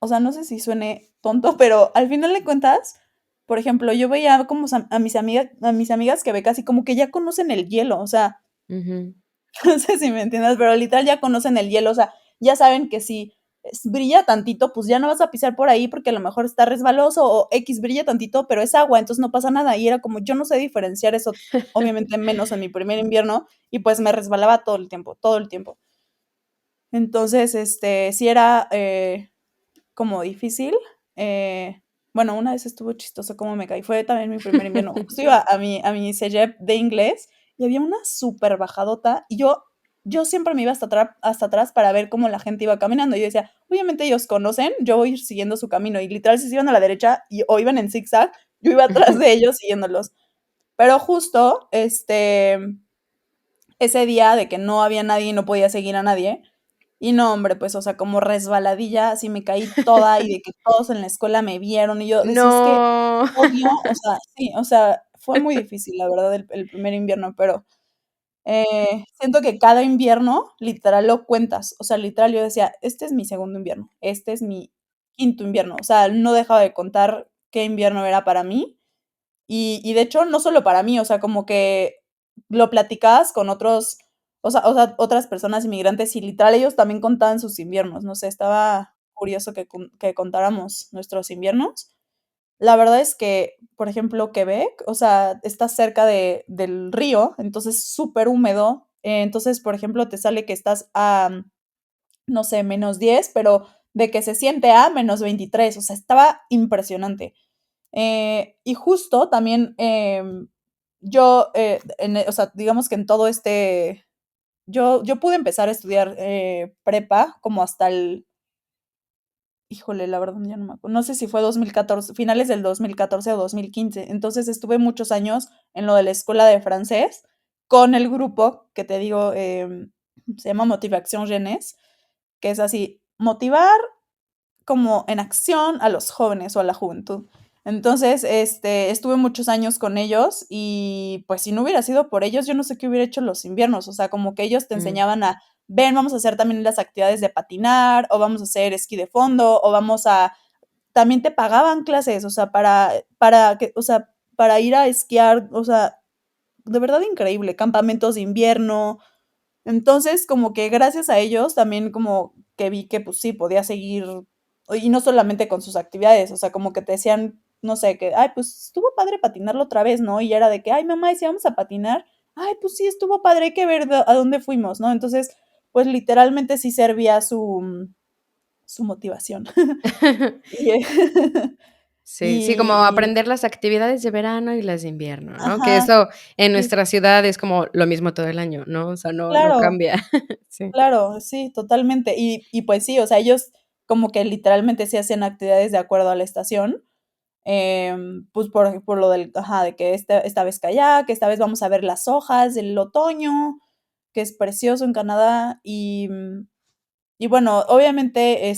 o sea, no sé si suene tonto, pero al final de cuentas, por ejemplo, yo veía como a mis amigas que ve casi como que ya conocen el hielo, o sea, Ujú. no sé si me entiendes, pero literal ya conocen el hielo, o sea, ya saben que si brilla tantito, pues ya no vas a pisar por ahí porque a lo mejor está resbaloso, o X brilla tantito, pero es agua, entonces no pasa nada. Y era como, yo no sé diferenciar eso, obviamente menos en mi primer invierno, y pues me resbalaba todo el tiempo, todo el tiempo. Entonces, sí era como difícil. eh, bueno, una vez estuvo chistoso cómo me caí, fue también mi primer invierno. Justo iba a mi CEGEP de inglés y había una súper bajadota y yo siempre me iba hasta atrás para ver cómo la gente iba caminando. Y yo decía, obviamente ellos conocen, yo voy a ir siguiendo su camino. Y literal, si se iban a la derecha o iban en zigzag, yo iba atrás de ellos siguiéndolos. Pero justo, ese día de que no había nadie y no podía seguir a nadie, y no, hombre, pues, o sea, como resbaladilla, así me caí toda y de que todos en la escuela me vieron, y yo decía: "Es que No. odio", o sea, sí, o sea, fue muy difícil, la verdad, el primer invierno, pero, siento que cada invierno, literal, lo cuentas, o sea, literal, yo decía: "Este es mi segundo invierno, este es mi quinto invierno", o sea, no dejaba de contar qué invierno era para mí, y de hecho, no solo para mí, o sea, como que lo platicabas con otros, o sea, otras personas inmigrantes, y literal ellos también contaban sus inviernos, no sé, estaba curioso que contáramos nuestros inviernos. La verdad es que, por ejemplo, Quebec, o sea, está cerca del río, entonces súper húmedo. Entonces, por ejemplo, te sale que estás a, no sé, -10, pero de que se siente a -23, o sea, estaba impresionante. Y justo también, yo, o sea, digamos que en todo yo pude empezar a estudiar, prepa como hasta el híjole, la verdad ya no me acuerdo, no sé si fue 2014, finales del 2014 o 2015. Entonces estuve muchos años en lo de la escuela de francés con el grupo que te digo, se llama Motivation Jeunesse, que es así, motivar como en acción a los jóvenes o a la juventud. Entonces, estuve muchos años con ellos y pues si no hubiera sido por ellos, yo no sé qué hubiera hecho los inviernos. O sea, como que ellos te Mm. enseñaban a, ven, vamos a hacer también las actividades de patinar, o vamos a hacer esquí de fondo, o vamos a, también te pagaban clases, o sea, o sea, para ir a esquiar, o sea, de verdad increíble, campamentos de invierno, entonces, como que gracias a ellos también como que vi que pues sí, podía seguir, y no solamente con sus actividades, o sea, como que te decían, no sé, que, ay, pues estuvo padre patinarlo otra vez, ¿no? Y era de que, ay, mamá, ¿y si vamos a patinar? Ay, pues sí, estuvo padre, hay que ver a dónde fuimos, ¿no? Entonces, pues literalmente sí servía su motivación. Y, Sí, sí, como y, aprender las actividades de verano y las de invierno, ¿no? Que ajá, eso en sí, nuestra ciudad es como lo mismo todo el año, ¿no? O sea, no claro. cambia. Sí. Claro, sí, totalmente. Y pues sí, o sea, ellos como que literalmente sí hacen actividades de acuerdo a la estación, pues por lo del, ajá, de que esta vez kayak, esta vez vamos a ver las hojas del otoño, que es precioso en Canadá. Y bueno, obviamente,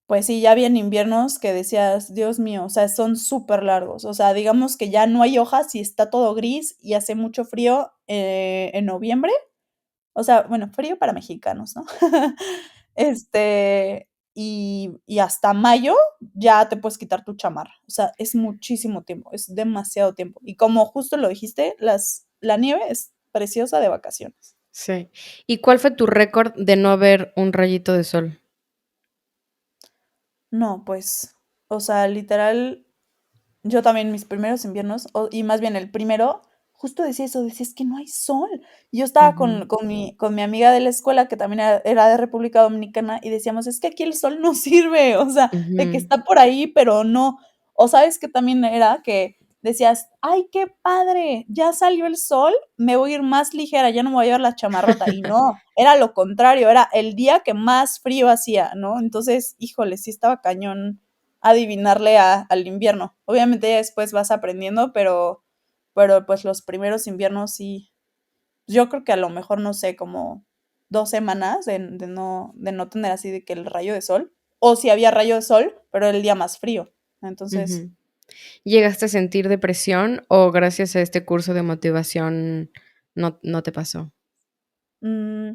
pues sí, ya habían inviernos que decías, Dios mío, o sea, son súper largos. O sea, digamos que ya no hay hojas y está todo gris y hace mucho frío en noviembre, o sea, bueno, frío para mexicanos, ¿no? Y hasta mayo ya te puedes quitar tu chamarra. O sea, es muchísimo tiempo, es demasiado tiempo. Y como justo lo dijiste, la nieve es preciosa de vacaciones. Sí. ¿Y cuál fue tu récord de no ver un rayito de sol? No, pues, o sea, literal, yo también mis primeros inviernos, y más bien el primero, justo decía eso, decía, es que no hay sol. Y yo estaba Ujú, con mi amiga de la escuela, que también era de República Dominicana, y decíamos, es que aquí el sol no sirve, o sea, de que ujú. está por ahí, pero no. O sabes que también era que decías, ay, qué padre, ya salió el sol, me voy a ir más ligera, ya no me voy a llevar la chamarrota. Y no, era lo contrario, era el día que más frío hacía, ¿no? Entonces, híjole, sí estaba cañón adivinarle al invierno. Obviamente ya después vas aprendiendo, pero pues los primeros inviernos sí, yo creo que a lo mejor, no sé, como 2 semanas de no tener así de que el rayo de sol, o si había rayo de sol, pero el día más frío. Entonces, Ujú. ¿Llegaste a sentir depresión o gracias a este curso de motivación no te pasó? mm,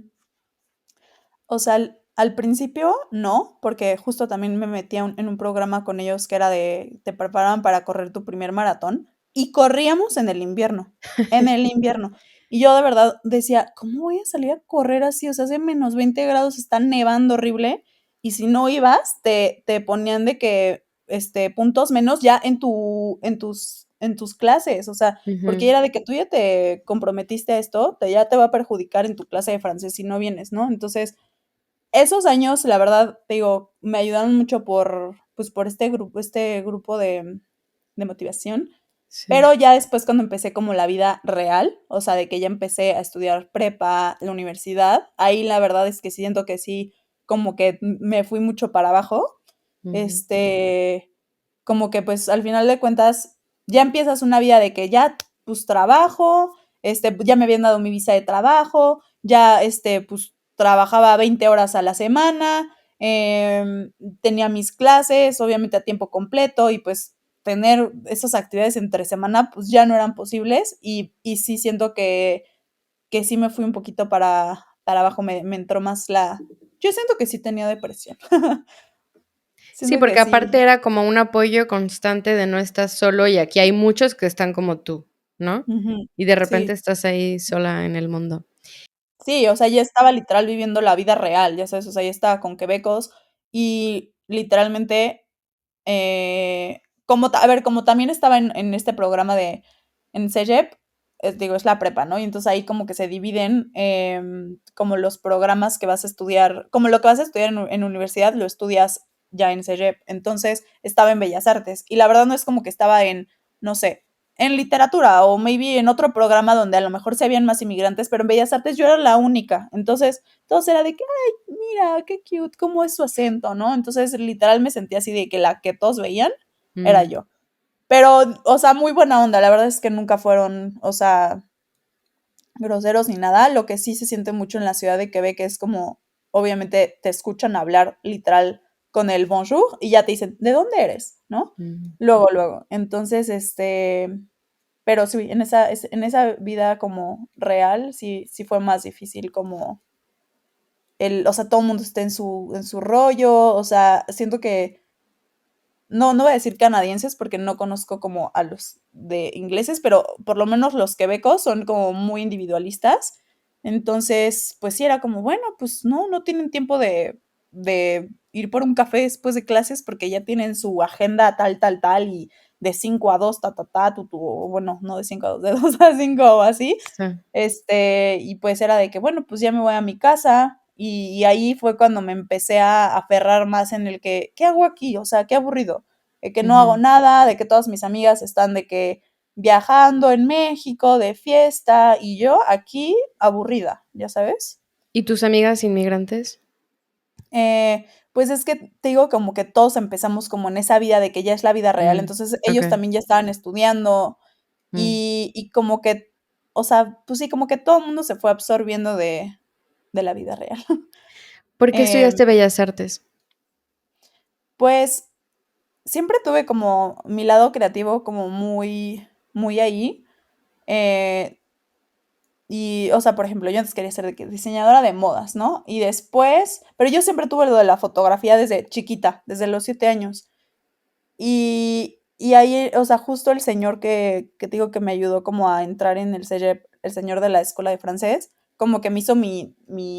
o sea, al principio no, porque justo también me metí en un programa con ellos que era de, te preparaban para correr tu primer maratón y corríamos en el invierno. Y yo de verdad decía, ¿cómo voy a salir a correr así? O sea, hace -20 grados, está nevando horrible. Y si no ibas, te ponían de que, puntos menos ya en tus clases. O sea, porque Ujú, era de que tú ya te comprometiste a esto, ya te va a perjudicar en tu clase de francés si no vienes, ¿no? Entonces, esos años, la verdad, te digo, me ayudaron mucho pues, por este grupo de motivación, sí. pero ya después cuando empecé como la vida real, o sea, de que ya empecé a estudiar prepa, la universidad, ahí la verdad es que siento que sí, como que me fui mucho para abajo, Ujú, este, como que pues al final de cuentas ya empiezas una vida de que ya pues trabajo, ya me habían dado mi visa de trabajo, ya pues trabajaba 20 horas a la semana, tenía mis clases, obviamente a tiempo completo y pues tener esas actividades entre semana pues ya no eran posibles y sí siento que sí me fui un poquito para abajo, me entró más yo siento que sí tenía depresión. sí, Siento que porque aparte sí. era como un apoyo constante de no estás solo y aquí hay muchos que están como tú, ¿no? Ujú. Y de repente Sí. estás ahí sola en el mundo. Sí, o sea, ya estaba literal viviendo la vida real, ya sabes, o sea, ya estaba con quebecos y literalmente, a ver, como también estaba en este programa en CEGEP, digo, es la prepa, ¿no? Y entonces ahí como que se dividen, como los programas que vas a estudiar, como lo que vas a estudiar en universidad, lo estudias ya en CEGEP. Entonces estaba en Bellas Artes y la verdad no es como que estaba en, no sé, en literatura o maybe en otro programa donde a lo mejor se habían más inmigrantes, pero en Bellas Artes yo era la única. Entonces, todos era de que, ay, mira, qué cute, cómo es su acento, ¿no? Entonces, literal me sentía así de que la que todos veían era Mm, yo. Pero, o sea, muy buena onda. La verdad es que nunca fueron, o sea, groseros ni nada. Lo que sí se siente mucho en la ciudad de Quebec es como, obviamente, te escuchan hablar literal con el bonjour y ya te dicen, ¿de dónde eres? ¿No? mm. Luego, luego. Entonces, pero sí, en esa vida como real, sí, sí fue más difícil como o sea, todo el mundo está en su rollo, o sea, siento que no voy a decir canadienses porque no conozco como a los de ingleses, pero por lo menos los quebecos son como muy individualistas. Entonces, pues sí era como, bueno, pues no tienen tiempo de ir por un café después de clases porque ya tienen su agenda tal, tal, tal y de 5 a 2 ta, ta, ta, o bueno, no de 5 a 2 de 2 a 5 o así. Sí. Y pues era de que, bueno, pues ya me voy a mi casa. Y ahí fue cuando me empecé a aferrar más en el que, ¿qué hago aquí? O sea, qué aburrido. De que no hago Ujú. nada, de que todas mis amigas están de que viajando en México, de fiesta, y yo aquí aburrida, ¿ya sabes? ¿Y tus amigas inmigrantes? Pues es que te digo como que todos empezamos como en esa vida de que ya es la vida real, Mm, entonces ellos okey. también ya estaban estudiando Mm. y como que, o sea, pues sí, como que todo el mundo se fue absorbiendo de la vida real. ¿Por qué Em, estudiaste Bellas Artes? pues siempre tuve como mi lado creativo como muy, muy ahí. eh, Y, o sea, por ejemplo, yo antes quería ser de que diseñadora de modas, ¿no? Y después, pero yo siempre tuve lo de la fotografía desde chiquita, desde los 7 años. Y ahí, o sea, justo el señor que te digo que me ayudó como a entrar en el CEGEP, el señor de la escuela de francés, como que me hizo mi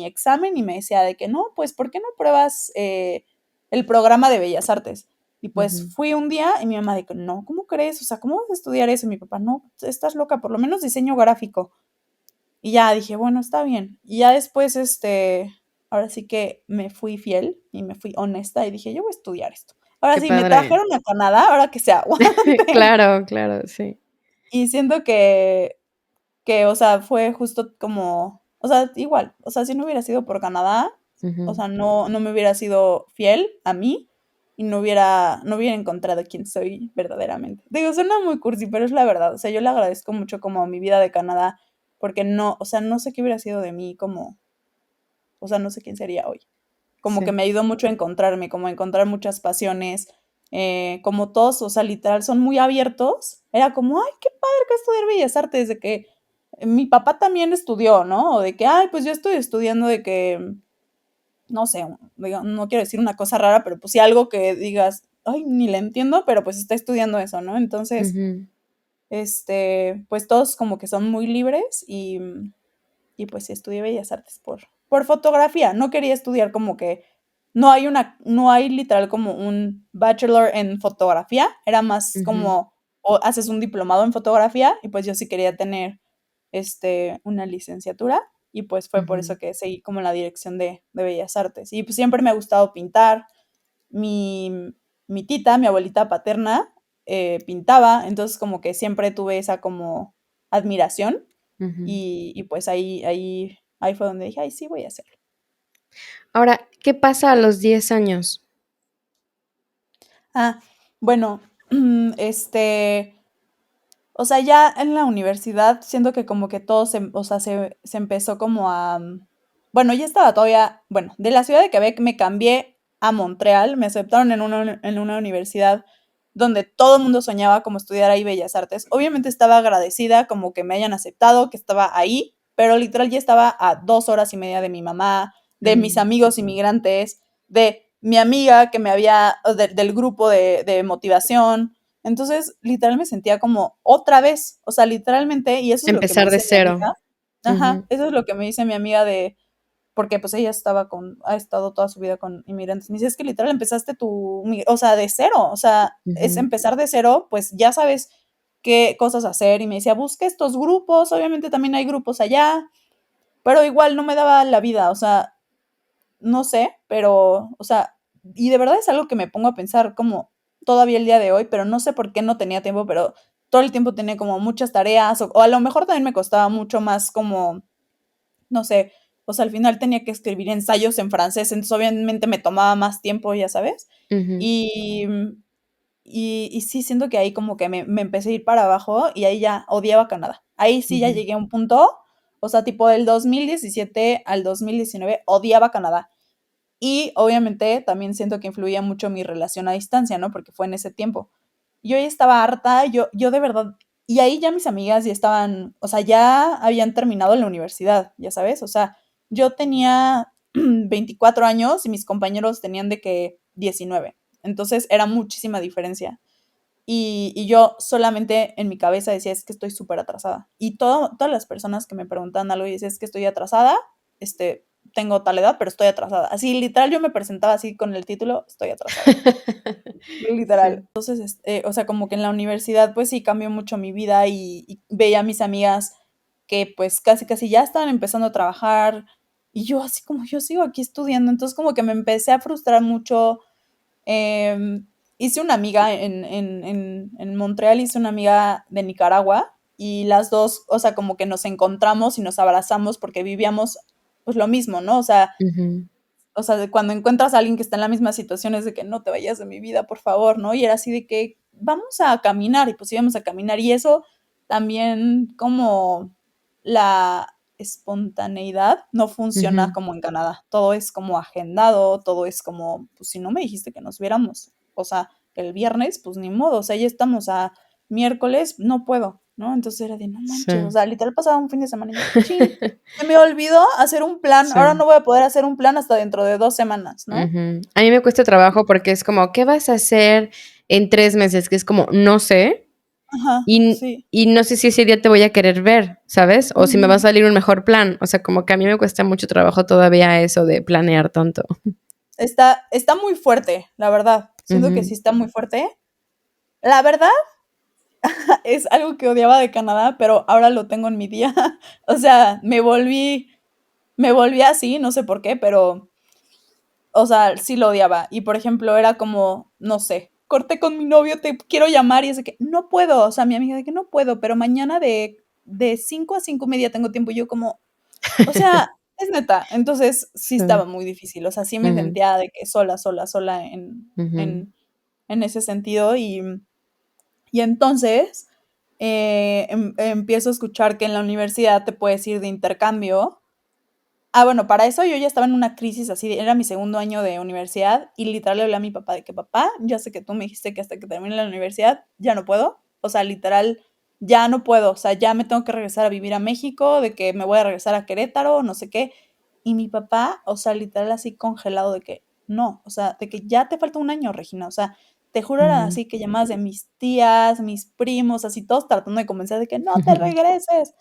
examen y me decía de que no, pues, ¿por qué no pruebas el programa de Bellas Artes? Y pues Ujú. fui un día y mi mamá dijo, no, ¿cómo crees? O sea, ¿cómo vas a estudiar eso? Y mi papá, no, estás loca, por lo menos diseño gráfico. Y ya dije, bueno, está bien. Y ya después, ahora sí que me fui fiel y me fui honesta y dije, yo voy a estudiar esto. Ahora Qué sí, me padre. trajeron a Canadá, ahora que se aguanten. Claro, claro, sí. Y siento que, o sea, fue justo como, o sea, igual, o sea, si no hubiera sido por Canadá, o Ujú. sea, no me hubiera sido fiel a mí y no hubiera encontrado quién soy verdaderamente. Digo, suena muy cursi, pero es la verdad. O sea, yo le agradezco mucho como mi vida de Canadá, porque no, o sea, no sé qué hubiera sido de mí como, o sea, no sé quién sería hoy. Como que Sí. me ayudó mucho a encontrarme, como a encontrar muchas pasiones, como todos, o sea, literal, son muy abiertos. Era como, ay, qué padre que estudiar Bellas Artes, de que mi papá también estudió, ¿no? O de que, ay, pues yo estoy estudiando de que, no sé, no quiero decir una cosa rara, pero pues sí algo que digas, ay, ni le entiendo, pero pues está estudiando eso, ¿no? Entonces, Ujú. pues todos como que son muy libres y pues sí estudié Bellas Artes por fotografía. No quería estudiar como que no hay literal como un bachelor en fotografía, era más Ujú. como o haces un diplomado en fotografía y pues yo sí quería tener una licenciatura y pues fue por Ujú. eso que seguí como en la dirección de Bellas Artes. Y pues siempre me ha gustado pintar. Mi, mi tita, mi abuelita paterna, pintaba, entonces como que siempre tuve esa como admiración Ujú. y pues ahí fue donde dije, ay, sí, voy a hacerlo. Ahora, ¿qué pasa a los 10 años? Ah, bueno, este, o sea, ya en la universidad siento que como que todo o sea, se empezó como bueno, ya estaba todavía, bueno, de la ciudad de Quebec me cambié a Montreal, me aceptaron en una universidad donde todo el mundo soñaba como estudiar ahí Bellas Artes. Obviamente estaba agradecida como que me hayan aceptado, que estaba ahí, pero literal ya estaba a 2 horas y media de mi mamá, de mis Mm. amigos inmigrantes, de mi amiga que me había, del grupo de motivación. Entonces, literal me sentía como otra vez, o sea, literalmente, y eso es lo que me Empezar de dice mi cero. amiga, ajá, Ujú. eso es lo que me dice mi amiga porque pues ella ha estado toda su vida con inmigrantes. Me dice, es que literal empezaste o sea, de cero, o sea, es Ujú. empezar de cero, pues ya sabes qué cosas hacer. Y me decía, busca estos grupos, obviamente también hay grupos allá, pero igual no me daba la vida, o sea, no sé, pero, o sea, y de verdad es algo que me pongo a pensar como todavía el día de hoy, pero no sé por qué no tenía tiempo, pero todo el tiempo tenía como muchas tareas, o a lo mejor también me costaba mucho más como, no sé, o sea, al final tenía que escribir ensayos en francés, entonces obviamente me tomaba más tiempo, ya sabes. Ujú, Y, y sí, siento que ahí como que me empecé a ir para abajo y ahí ya odiaba Canadá. Ahí sí ya ujú, llegué a un punto, o sea, tipo del 2017 al 2019 odiaba Canadá. Y obviamente también siento que influía mucho mi relación a distancia, ¿no? Porque fue en ese tiempo. Yo ya estaba harta, yo de verdad, y ahí ya mis amigas ya estaban, o sea, ya habían terminado la universidad, ya sabes, o sea, yo tenía 24 años y mis compañeros tenían de que 19. Entonces era muchísima diferencia. Y yo solamente en mi cabeza decía, es que estoy súper atrasada. Y todas las personas que me preguntaban algo y decía, es que estoy atrasada, tengo tal edad, pero estoy atrasada. Así, literal, yo me presentaba así con el título, estoy atrasada. Literal. Sí. Entonces, o sea, como que en la universidad, pues sí cambió mucho mi vida y veía a mis amigas que pues casi casi ya estaban empezando a trabajar y yo así como yo sigo aquí estudiando. Entonces como que me empecé a frustrar mucho. Hice una amiga en Montreal, hice una amiga de Nicaragua y las dos, o sea, como que nos encontramos y nos abrazamos porque vivíamos pues lo mismo, ¿no? Ujú, O sea, de cuando encuentras a alguien que está en la misma situación es de que no te vayas de mi vida, por favor, ¿no? Y era así de que vamos a caminar y pues íbamos a caminar y eso también como la espontaneidad no funciona ujú. como en Canadá. Todo es como agendado, todo es como, pues si no me dijiste que nos viéramos, o sea, el viernes, pues ni modo, o sea, ya estamos a miércoles, no puedo, ¿no? Entonces era de no manches, o Sí. sea, literal pasaba un fin de semana y yo, chin, se me olvidó hacer un plan, ahora Sí. no voy a poder hacer un plan hasta dentro de 2 semanas, ¿no? Ujú. A mí me cuesta trabajo porque es como, ¿qué vas a hacer en 3 meses? Que es como, no sé, Ajá, sí. y no sé si ese día te voy a querer ver, ¿sabes? O si me va a Ujú. salir un mejor plan. O sea, como que a mí me cuesta mucho trabajo todavía eso de planear tanto. Está muy fuerte, la verdad. Siento que sí Ujú, está muy fuerte. La verdad, es algo que odiaba de Canadá, pero ahora lo tengo en mi día. O sea, me volví así, no sé por qué, pero, o sea, sí lo odiaba. Y, por ejemplo, era como, no sé, corté con mi novio, te quiero llamar, y es de que no puedo. O sea, mi amiga de que no puedo, pero mañana de 5 a 5:30 tengo tiempo. Y yo como, o sea, es neta. Entonces, sí sí. estaba muy difícil. O sea, sí me Ujú, sentía de que sola, sola, sola ujú, en ese sentido. Y entonces empiezo a escuchar que en la universidad te puedes ir de intercambio. Bueno, para eso yo ya estaba en una crisis así, era mi segundo año de universidad y literal le hablé a mi papá de que papá, ya sé que tú me dijiste que hasta que termine la universidad ya no puedo, o sea, literal ya no puedo, o sea, ya me tengo que regresar a vivir a México, de que me voy a regresar a Querétaro, no sé qué. Y mi papá, o sea, literal así congelado de que no, o sea, de que ya te falta un año, Regina, o sea, te juro era ujú, así que llamadas de mis tías, mis primos, así todos tratando de convencer de que no te regreses.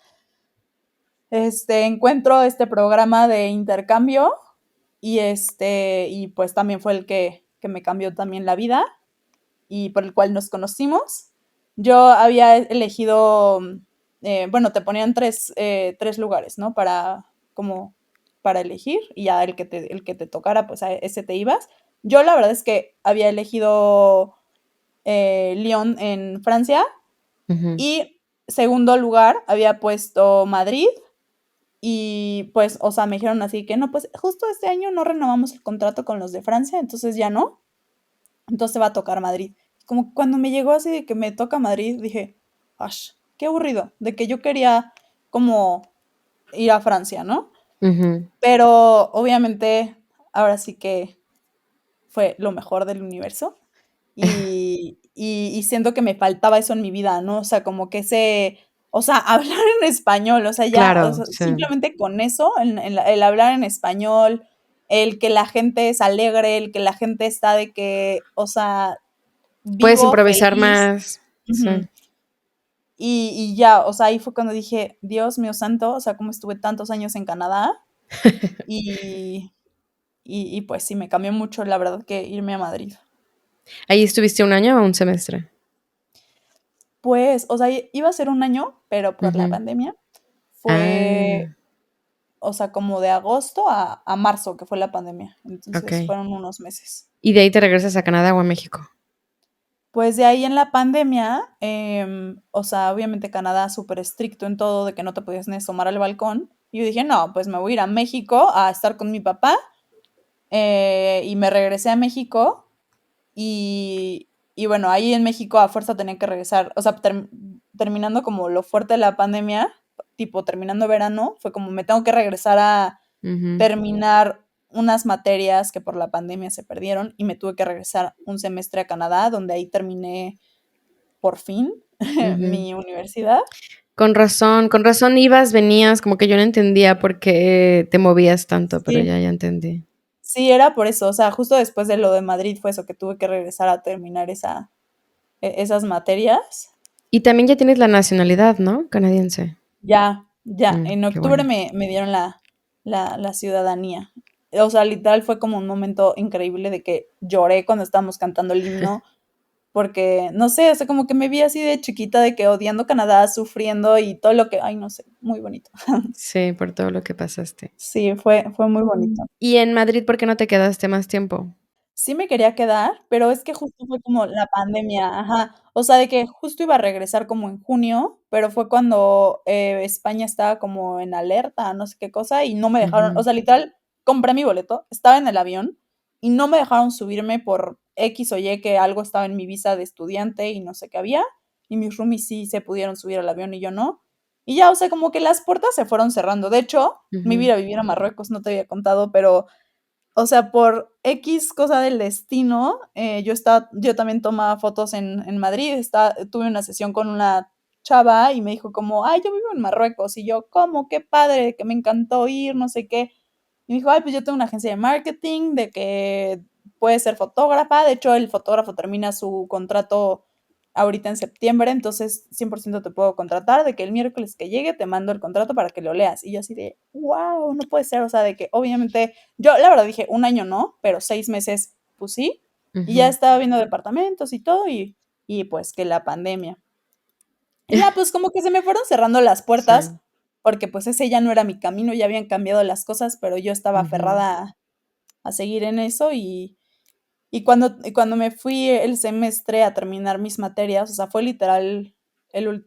Encuentro este programa de intercambio y pues también fue el que me cambió también la vida y por el cual nos conocimos. Yo había elegido, bueno, te ponían tres lugares, ¿no? Como, para elegir y ya el que te tocara, pues a ese te ibas. Yo la verdad es que había elegido Lyon en Francia ujú. y segundo lugar había puesto Madrid y pues, o sea, me dijeron así que no, pues justo este año no renovamos el contrato con los de Francia, entonces ya no, entonces va a tocar Madrid. Como cuando me llegó así de que me toca Madrid, dije, ¡ash! Qué aburrido, de que yo quería como ir a Francia, ¿no? Ujú. Pero obviamente ahora sí que fue lo mejor del universo y siento que me faltaba eso en mi vida, ¿no? O sea, como que o sea, hablar en español, o sea, ya, o Claro, sea, sí. simplemente con eso, el hablar en español, el que la gente es alegre, el que la gente está de que, o sea, Puedes vivo, improvisar feliz. más. Sí. Ujú. Y ya, o sea, ahí fue cuando dije, Dios mío santo, o sea, cómo estuve tantos años en Canadá y, y pues sí, me cambió mucho, la verdad, que irme a Madrid. ¿Ahí estuviste un año o un semestre? Pues, o sea, iba a ser un año, pero por la Ujú. pandemia fue, Ah, o sea, como de agosto a marzo, que fue la pandemia. Entonces ok. fueron unos meses. ¿Y de ahí te regresas a Canadá o a México? Pues de ahí en la pandemia, o sea, obviamente Canadá súper estricto en todo, de que no te podías ni asomar al balcón. Y yo dije, no, pues me voy a ir a México a estar con mi papá. Y me regresé a México y bueno, ahí en México a fuerza tenía que regresar, o sea, terminando como lo fuerte de la pandemia, tipo terminando verano, fue como me tengo que regresar a Ujú, terminar unas materias que por la pandemia se perdieron y me tuve que regresar un semestre a Canadá, donde ahí terminé por fin ujú. mi universidad. Con razón ibas, venías, como que yo no entendía por qué te movías tanto, pero Sí, ya entendí. sí, era por eso, o sea, justo después de lo de Madrid fue eso, que tuve que regresar a terminar esas materias. Y también ya tienes la nacionalidad, ¿no? Canadiense. Ya, ya, en Qué octubre bueno. me dieron la ciudadanía. O sea, literal fue como un momento increíble de que lloré cuando estábamos cantando el himno, porque, no sé, o sea, como que me vi así de chiquita, de que odiando Canadá, sufriendo y todo lo que, ay, no sé, muy bonito. Sí, por todo lo que pasaste. Sí, fue muy bonito. ¿Y en Madrid por qué no te quedaste más tiempo? Sí me quería quedar, pero es que justo fue como la pandemia, ajá. O sea, de que justo iba a regresar como en junio, pero fue cuando España estaba como en alerta, no sé qué cosa, y no me dejaron, o Ujú, sea, literal, compré mi boleto, estaba en el avión y no me dejaron subirme por X o Y que algo estaba en mi visa de estudiante y no sé qué había, y mis roomies sí se pudieron subir al avión y yo no. Y ya, o sea, como que las puertas se fueron cerrando. De hecho, me iba a ujú. ir a vivir a Marruecos, no te había contado, pero o sea, por X cosa del destino, yo también tomaba fotos en Madrid, tuve una sesión con una chava y me dijo como, ay, yo vivo en Marruecos, y yo, ¿cómo? Qué padre, que me encantó ir, no sé qué. Y me dijo, ay, pues yo tengo una agencia de marketing, de que puede ser fotógrafa, de hecho el fotógrafo termina su contrato ahorita en septiembre, entonces 100% te puedo contratar, de que el miércoles que llegue te mando el contrato para que lo leas. Y yo así de, wow, no puede ser, o sea, de que obviamente, yo la verdad dije, un año no, pero 6 meses, pues sí, y ya Ujú, estaba viendo departamentos y todo, y pues que la pandemia. Y ya, pues como que se me fueron cerrando las puertas, sí. porque pues ese ya no era mi camino, ya habían cambiado las cosas, pero yo estaba Ujú, aferrada a seguir en eso y cuando me fui el semestre a terminar mis materias, o sea, fue literal,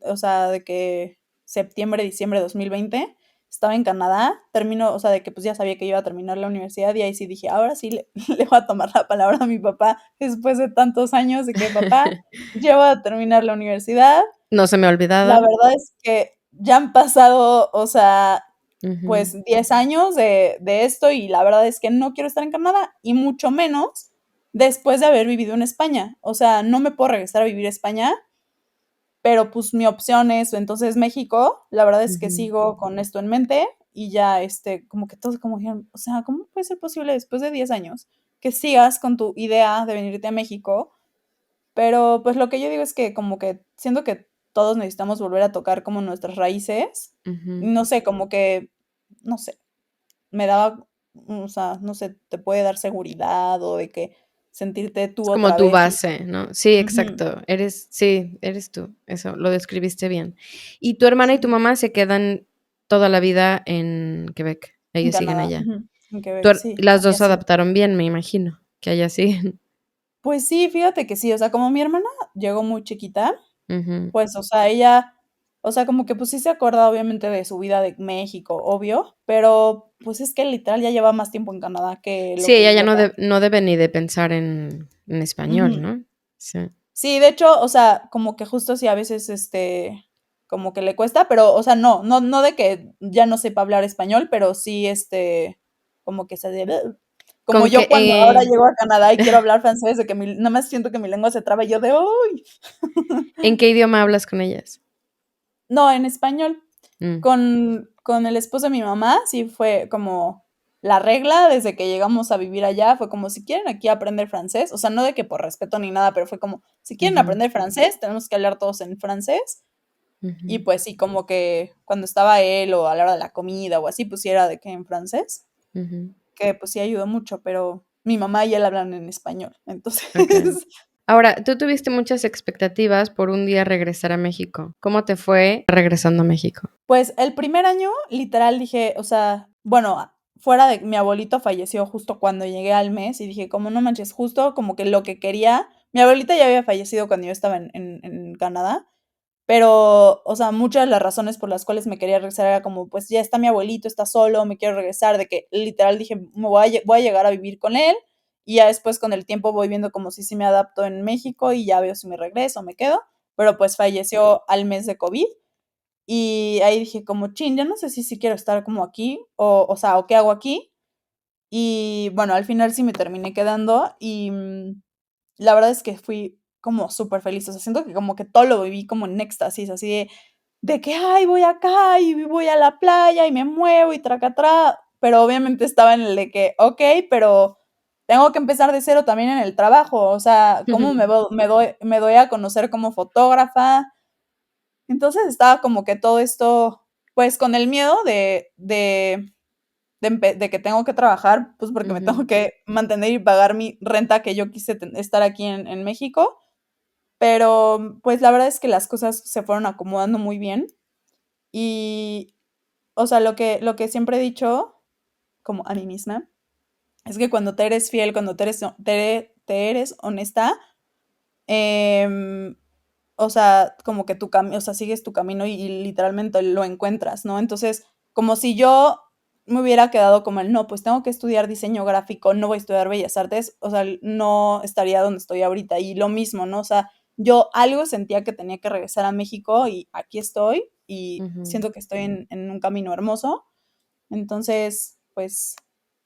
o sea, de que septiembre, diciembre de 2020, estaba en Canadá, termino, o sea, de que pues ya sabía que iba a terminar la universidad y ahí sí dije, ahora sí le voy a tomar la palabra a mi papá después de tantos años de que papá, llevo a terminar la universidad. No se me ha La olvidado. verdad es que ya han pasado, o sea, Ujú, pues 10 años de esto y la verdad es que no quiero estar en Canadá y mucho menos después de haber vivido en España. O sea, no me puedo regresar a vivir a España, pero pues mi opción es entonces México. La verdad es que ujú. sigo con esto en mente y ya como que todos como dijeron, o sea, ¿cómo puede ser posible después de 10 años que sigas con tu idea de venirte a México? Pero pues lo que yo digo es que como que siento que todos necesitamos volver a tocar como nuestras raíces. Ujú. No sé, como que, no sé, me daba, o sea, no sé, te puede dar seguridad o de que sentirte tú Es como otra tu vez y base, ¿no? Sí, ujú, exacto. Sí, eres tú. Eso, lo describiste bien. ¿Y tu hermana y tu sí, mamá se quedan toda la vida en Quebec? en Ellos siguen Canadá, allá. ujú, en Quebec, sí, Las allá dos se sí. adaptaron bien, me imagino, que allá siguen. Pues sí, fíjate que sí, o sea, como mi hermana llegó muy chiquita, Ujú. pues, o sea, ella, o sea, como que pues sí se acuerda obviamente de su vida de México, obvio, pero pues es que literal ya lleva más tiempo en Canadá que lo Sí, que ella ya vivió acá. no debe ni de pensar en español, Ujú. ¿no? Sí. Sí, de hecho, o sea, como que justo sí a veces, como que le cuesta, pero, o sea, no de que ya no sepa hablar español, pero sí, como que se debe, como Con que, yo cuando ahora llego a Canadá y quiero hablar francés, de que nada más siento que mi lengua se traba y yo de, ¡uy! ¿en qué idioma hablas con ellas? No, en español. Mm, Con el esposo de mi mamá, sí fue como la regla desde que llegamos a vivir allá, fue como si quieren aquí aprender francés, o sea, no de que por respeto ni nada, pero fue como, si quieren ujú, aprender francés, tenemos que hablar todos en francés. Y ujú, pues sí, como que cuando estaba él o a la hora de la comida o así, pues sí era de que en francés, ujú. que pues sí ayudó mucho, pero mi mamá y él hablan en español, entonces Okey. Ahora, tú tuviste muchas expectativas por un día regresar a México. ¿Cómo te fue regresando a México? pues el primer año, literal, dije, o sea, bueno, fuera de mi abuelito falleció justo cuando llegué al mes y dije, como no manches, justo como que lo que quería, Mi abuelita ya había fallecido cuando yo estaba en Canadá, pero, o sea, muchas de las razones por las cuales me quería regresar era como, pues ya está mi abuelito, está solo, me quiero regresar, de que literal dije, voy a llegar a vivir con él y ya después con el tiempo voy viendo como si sí me adapto en México y ya veo si me regreso o me quedo, pero pues falleció al mes de COVID y ahí dije como, chin, ya no sé si quiero estar como aquí o sea, o qué hago aquí. Y bueno, al final sí me terminé quedando y la verdad es que fui como súper feliz, o sea, siento que como que todo lo viví como en éxtasis, así de que, ay, voy acá y voy a la playa y me muevo y tracatrá, pero obviamente estaba en el de que, okey, pero tengo que empezar de cero también en el trabajo, o sea, ¿cómo me doy a conocer como fotógrafa? Entonces estaba como que todo esto, pues, con el miedo de que tengo que trabajar, pues, porque me tengo Ujú. que mantener y pagar mi renta que yo quise estar aquí en México, pero, pues, la verdad es que las cosas se fueron acomodando muy bien y, o sea, lo que siempre he dicho, como a mí misma, es que cuando te eres fiel, cuando te eres honesta, em, o sea, como que o sea, sigues tu camino y literalmente lo encuentras, ¿no? Entonces, como si yo me hubiera quedado como el, no, pues tengo que estudiar diseño gráfico, no voy a estudiar bellas artes, o sea, no estaría donde estoy ahorita. Y lo mismo, ¿no? O sea, yo algo sentía que tenía que regresar a México y aquí estoy y Ujú. siento que estoy en un camino hermoso. Entonces, pues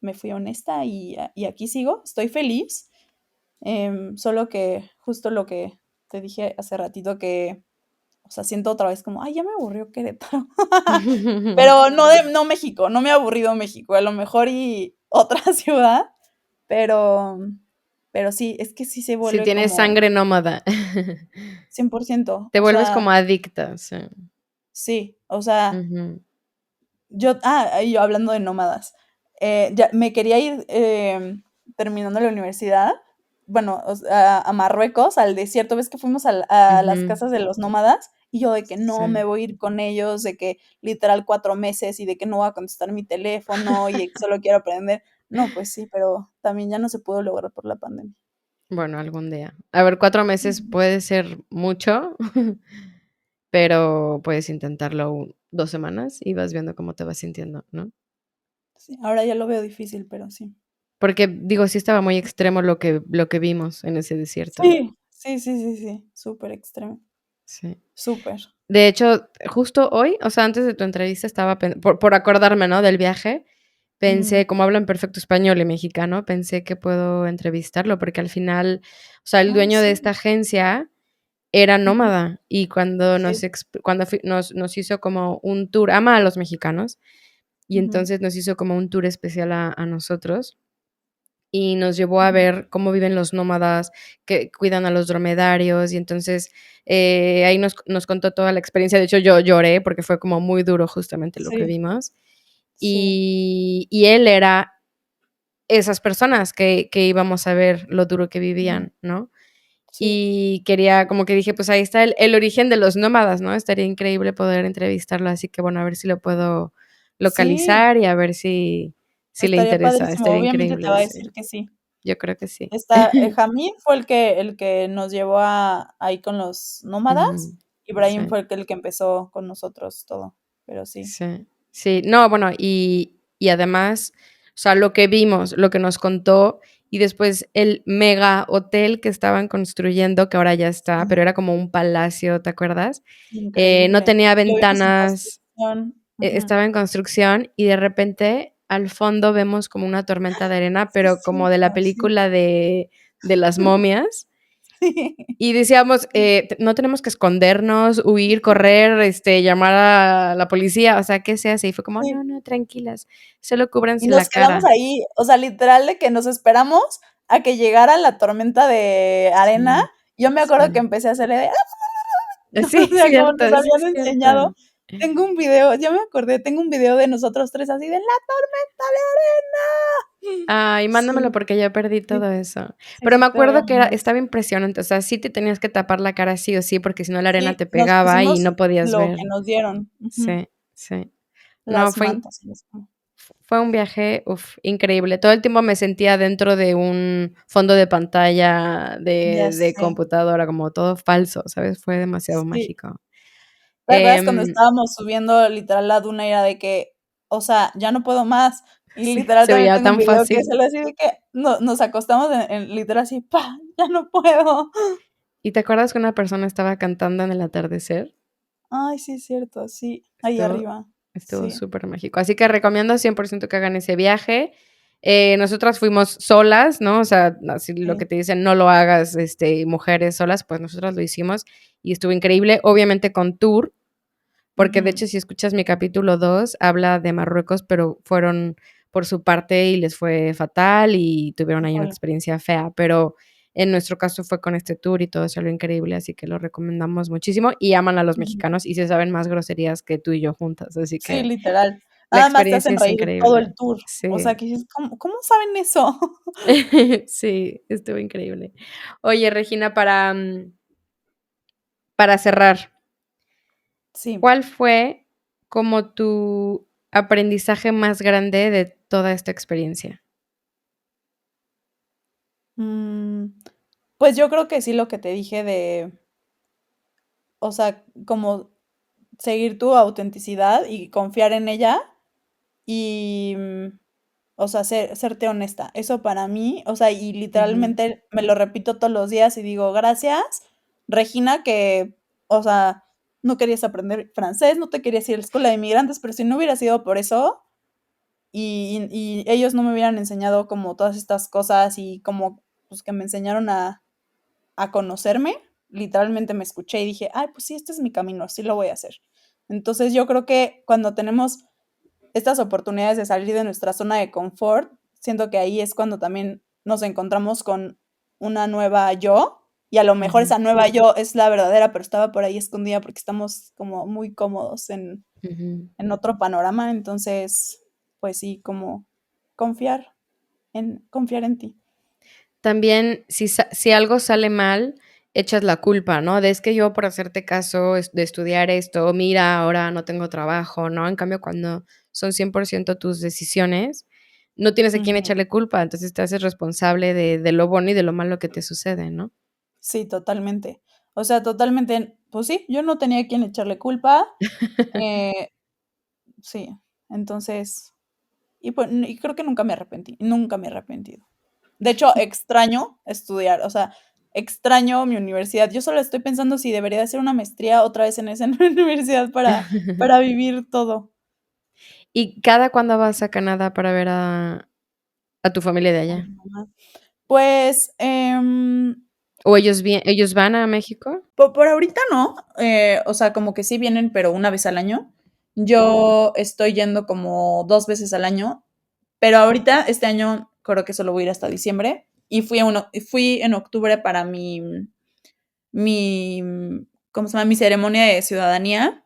me fui honesta y aquí sigo, estoy feliz. Solo que justo lo que te dije hace ratito que, o sea, siento otra vez como, ay, ya me aburrió Querétaro. Pero no México, no me ha aburrido México, a lo mejor y otra ciudad, pero, pero sí, es que sí se Sí, vuelve tienes como sangre nómada. 100%, Te o vuelves sea, como adicta, sí. sí, o sea, Ujú, y yo hablando de nómadas, ya me quería ir terminando la universidad, bueno, a Marruecos, al desierto, ves que fuimos a las ujú, casas de los nómadas, y yo de que no, sí. me voy a ir con ellos, de que literal 4 meses y de que no voy a contestar mi teléfono y de que solo quiero aprender. No, pues sí, pero también ya no se pudo lograr por la pandemia. Bueno, algún día. A ver, 4 meses Ujú. puede ser mucho, pero puedes intentarlo 2 semanas y vas viendo cómo te vas sintiendo, ¿no? Sí, ahora ya lo veo difícil, pero sí. Porque, digo, sí estaba muy extremo lo que vimos en ese desierto. Sí, sí, sí, sí, sí, súper extremo, Sí. súper. De hecho, justo hoy, o sea, antes de tu entrevista estaba por acordarme, ¿no?, del viaje, Ujú. pensé, como hablan perfecto español y mexicano, pensé que puedo entrevistarlo, porque al final, o sea, el Ay, dueño de sí. esta agencia era Ujú. nómada y cuando Sí. nos hizo como un tour, ama a los mexicanos, y Ujú, entonces nos hizo como un tour especial a nosotros y nos llevó a ujú. ver cómo viven los nómadas, que cuidan a los dromedarios, y entonces, ahí nos contó toda la experiencia. De hecho, yo lloré porque fue como muy duro justamente lo que Sí, vimos. sí. Y él era esas personas que íbamos a ver lo duro que Ujú. vivían, ¿no? Sí, Y quería, como que dije, pues ahí está el origen de los nómadas, ¿no? Estaría increíble poder entrevistarlo, así que bueno, a ver si lo puedo sí, localizar y a ver si le estaría interesa, padrísimo. estaría Obviamente te va increíble, a sí. decir que sí. Yo creo que sí. Jamid fue el que nos llevó ahí con los nómadas, Ujú. Ibrahim Sí, fue el que empezó con nosotros todo, pero sí. sí, sí. No, bueno, y además, o sea, lo que vimos, lo que nos contó, y después el mega hotel que estaban construyendo, que ahora ya está, Sí, pero era como un palacio, ¿te acuerdas? No increíble. tenía Lo vimos en ventanas, construcción. Ujú. estaba en construcción, y de repente al fondo vemos como una tormenta de arena, Sí, es pero como de la cierto, sí. película de las momias. Sí, Y decíamos, no tenemos que escondernos, huir, correr, llamar a la policía, o sea, ¿qué se hace? Y fue como, sí. no, no, tranquilas, solo Y cúbranse la nos quedamos cara. ahí, o sea, literal de que nos esperamos a que llegara la tormenta de arena. Sí, Yo me acuerdo que sí. empecé a hacerle de, Sí, o es sea, como cierto, nos sí es habían cierto. enseñado. Tengo un video, ya me acordé, tengo un video de nosotros 3 así de la tormenta de arena. Ay, mándamelo Sí, porque ya perdí sí, todo eso. sí, Pero sí me te voy a acuerdo que mandar. estaba impresionante, o sea, sí te tenías que tapar la cara sí o sí, porque si no la arena Sí, te nos pegaba y pusimos no podías lo ver. que nos dieron. Ujú. Sí, sí. No, Las mantas. fue Fue un viaje, increíble. Todo el tiempo me sentía dentro de un fondo de pantalla Ya de sé. computadora, como todo falso, ¿sabes? Fue demasiado Sí. mágico. ¿Te acuerdas cuando Em, estábamos subiendo literal la duna y era de que, o sea, ya no puedo más? Y sí, literal se también veía tengo un tan video que fácil. sale así de que nos acostamos en literal así, ¡pa! Ya no puedo. ¿Y te acuerdas que una persona estaba cantando en el atardecer? Ay, sí, es cierto, sí, ahí Estuvo arriba. estuvo Sí, súper mágico. Así que recomiendo 100% que hagan ese viaje. Nosotras fuimos solas, ¿no? O sea, así lo que sí. te dicen, no lo hagas, mujeres solas, pues nosotras lo hicimos y estuvo increíble. Obviamente con tour, porque de Ujú. hecho si escuchas mi capítulo 2 habla de Marruecos, pero fueron por su parte y les fue fatal y tuvieron ahí una Híjole. experiencia fea, pero en nuestro caso fue con este tour y todo salió increíble, así que lo recomendamos muchísimo y aman a los Ujú. mexicanos y se saben más groserías que tú y yo juntas, así Sí, que literal. la Nada más te hacen experiencia es reír todo increíble. el tour. O Sí, sea, que dices: "¿Cómo saben eso?". sí, estuvo increíble. Oye, Regina, para cerrar, Sí. ¿cuál fue como tu aprendizaje más grande de toda esta experiencia? Mm, pues yo creo que sí lo que te dije de, o sea, como seguir tu autenticidad y confiar en ella y, o sea, serte honesta. Eso para mí, o sea, y Ujú, literalmente me lo repito todos los días y digo: "Gracias, Regina, que, o sea, no querías aprender francés, no te querías ir a la escuela de inmigrantes, pero si no hubiera sido por eso, y ellos no me hubieran enseñado como todas estas cosas y como, pues, que me enseñaron a conocerme, literalmente me escuché y dije: "Ay, pues sí, este es mi camino, sí lo voy a hacer". Entonces, yo creo que cuando tenemos estas oportunidades de salir de nuestra zona de confort, siento que ahí es cuando también nos encontramos con una nueva yo, y a lo mejor ujú, esa nueva yo es la verdadera, pero estaba por ahí escondida porque estamos como muy cómodos ujú. en otro panorama. Entonces, pues sí, como confiar en ti. También, si algo sale mal, echas la culpa, ¿no? De es que yo por hacerte caso de estudiar esto, mira, ahora no tengo trabajo, ¿no? En cambio, cuando son 100% tus decisiones, no tienes a quién Ujú. echarle culpa, entonces te haces responsable de lo bueno y de lo malo que te sucede, ¿no? Sí, totalmente. O sea, totalmente, pues sí, yo no tenía a quién echarle culpa, eh, sí, entonces, y creo que nunca me arrepentí, nunca me he arrepentido. De hecho, extraño estudiar, o sea, extraño mi universidad. Yo solo estoy pensando si debería hacer una maestría otra vez en esa universidad para vivir todo. ¿Y cada cuándo vas a Canadá para ver a tu familia de A mi allá? mamá. Pues, ¿O ellos van a México? por ahorita no, o sea, como que sí vienen, pero una vez al año. Yo estoy yendo como 2 veces al año, pero ahorita, este año, creo que solo voy a ir hasta diciembre, y fui en octubre para mi, ¿cómo se llama? Mi ceremonia de ciudadanía.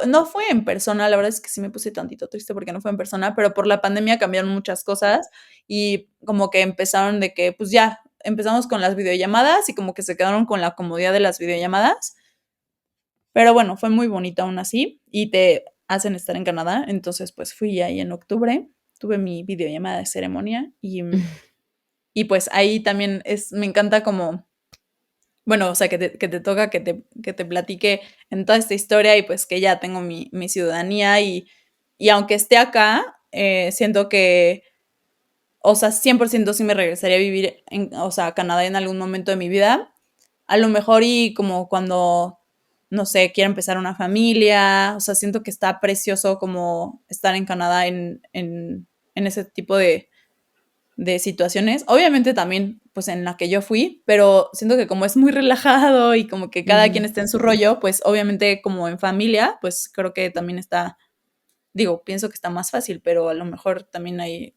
No fue en persona, la verdad es que sí me puse tantito triste porque no fue en persona, pero por la pandemia cambiaron muchas cosas y como que empezaron de que, pues ya, empezamos con las videollamadas y como que se quedaron con la comodidad de las videollamadas, pero bueno, fue muy bonito aún así y te hacen estar en Canadá, entonces pues fui ahí en octubre, tuve mi videollamada de ceremonia y pues ahí también me encanta como bueno, o sea, que te toca que te platique en toda esta historia y pues que ya tengo mi ciudadanía y aunque esté acá, siento que, o sea, 100% sí me regresaría a vivir o sea, a Canadá en algún momento de mi vida. A lo mejor y como cuando, no sé, quiero empezar una familia, o sea, siento que está precioso como estar en Canadá en ese tipo de situaciones. Obviamente también, pues en la que yo fui, pero siento que como es muy relajado y como que cada quien Ujú, está en su rollo, pues obviamente como en familia, pues creo que también está, digo, pienso que está más fácil, pero a lo mejor también hay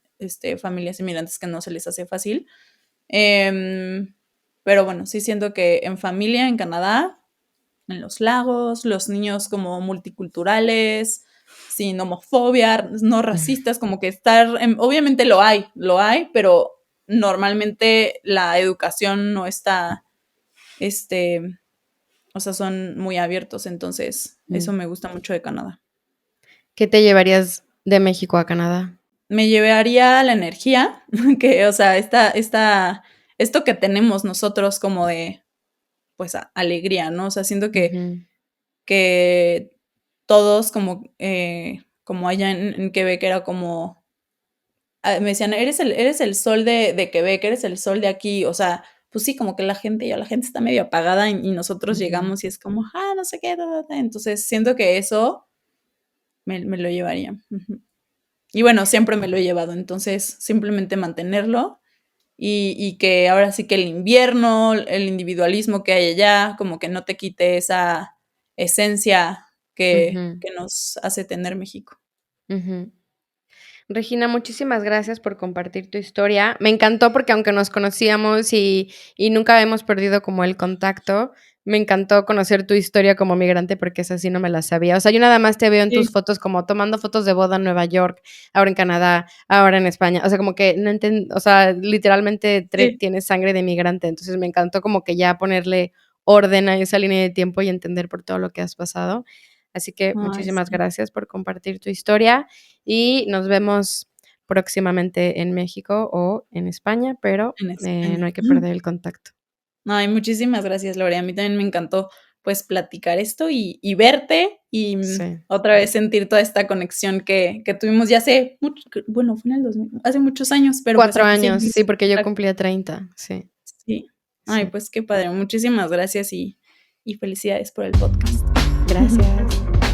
familias inmigrantes que no se les hace fácil. Pero bueno, sí siento que en familia, en Canadá, en los lagos, los niños como multiculturales, sin homofobia, no racistas, como que obviamente lo hay, pero normalmente la educación no está, este, o sea, son muy abiertos, entonces mm. eso me gusta mucho de Canadá. ¿Qué te llevarías de México a Canadá? me llevaría la energía, que, o sea, esto que tenemos nosotros como de, pues, alegría, ¿no? O sea, siento que todos como allá en Quebec era como, me decían, eres el sol de Quebec, eres el sol de aquí, o sea, pues sí, como que la gente está medio apagada y nosotros llegamos y es como, no sé qué, entonces siento que eso me lo llevaría. Y bueno, siempre me lo he llevado, entonces simplemente mantenerlo y que ahora sí que el invierno, el individualismo que hay allá, como que no te quite esa esencia que nos hace tener México. Regina, muchísimas gracias por compartir tu historia. Me encantó porque aunque nos conocíamos y nunca hemos perdido como el contacto, me encantó conocer tu historia como migrante porque esa sí no me la sabía. O sea, yo nada más te veo en tus Sí, fotos como tomando fotos de boda en Nueva York, ahora en Canadá, ahora en España. O sea, como que no entiendo, o sea, literalmente sí. tienes sangre de migrante. Entonces me encantó como que ya ponerle orden a esa línea de tiempo y entender por todo lo que has pasado. Así que Ay, muchísimas sí. gracias por compartir tu historia y nos vemos próximamente en México o en España, pero En España. no hay que perder el contacto. Ay, muchísimas gracias, Lore. A mí también me encantó, pues, platicar esto y verte y Sí. otra vez sentir toda esta conexión que tuvimos ya hace mucho, bueno, fue en el 2000, hace muchos años, pero pues 4 aquí años, seguimos sí, en porque yo contacto. cumplía 30, sí, Sí. Ay, sí. pues qué padre. Muchísimas gracias y felicidades por el podcast. Gracias.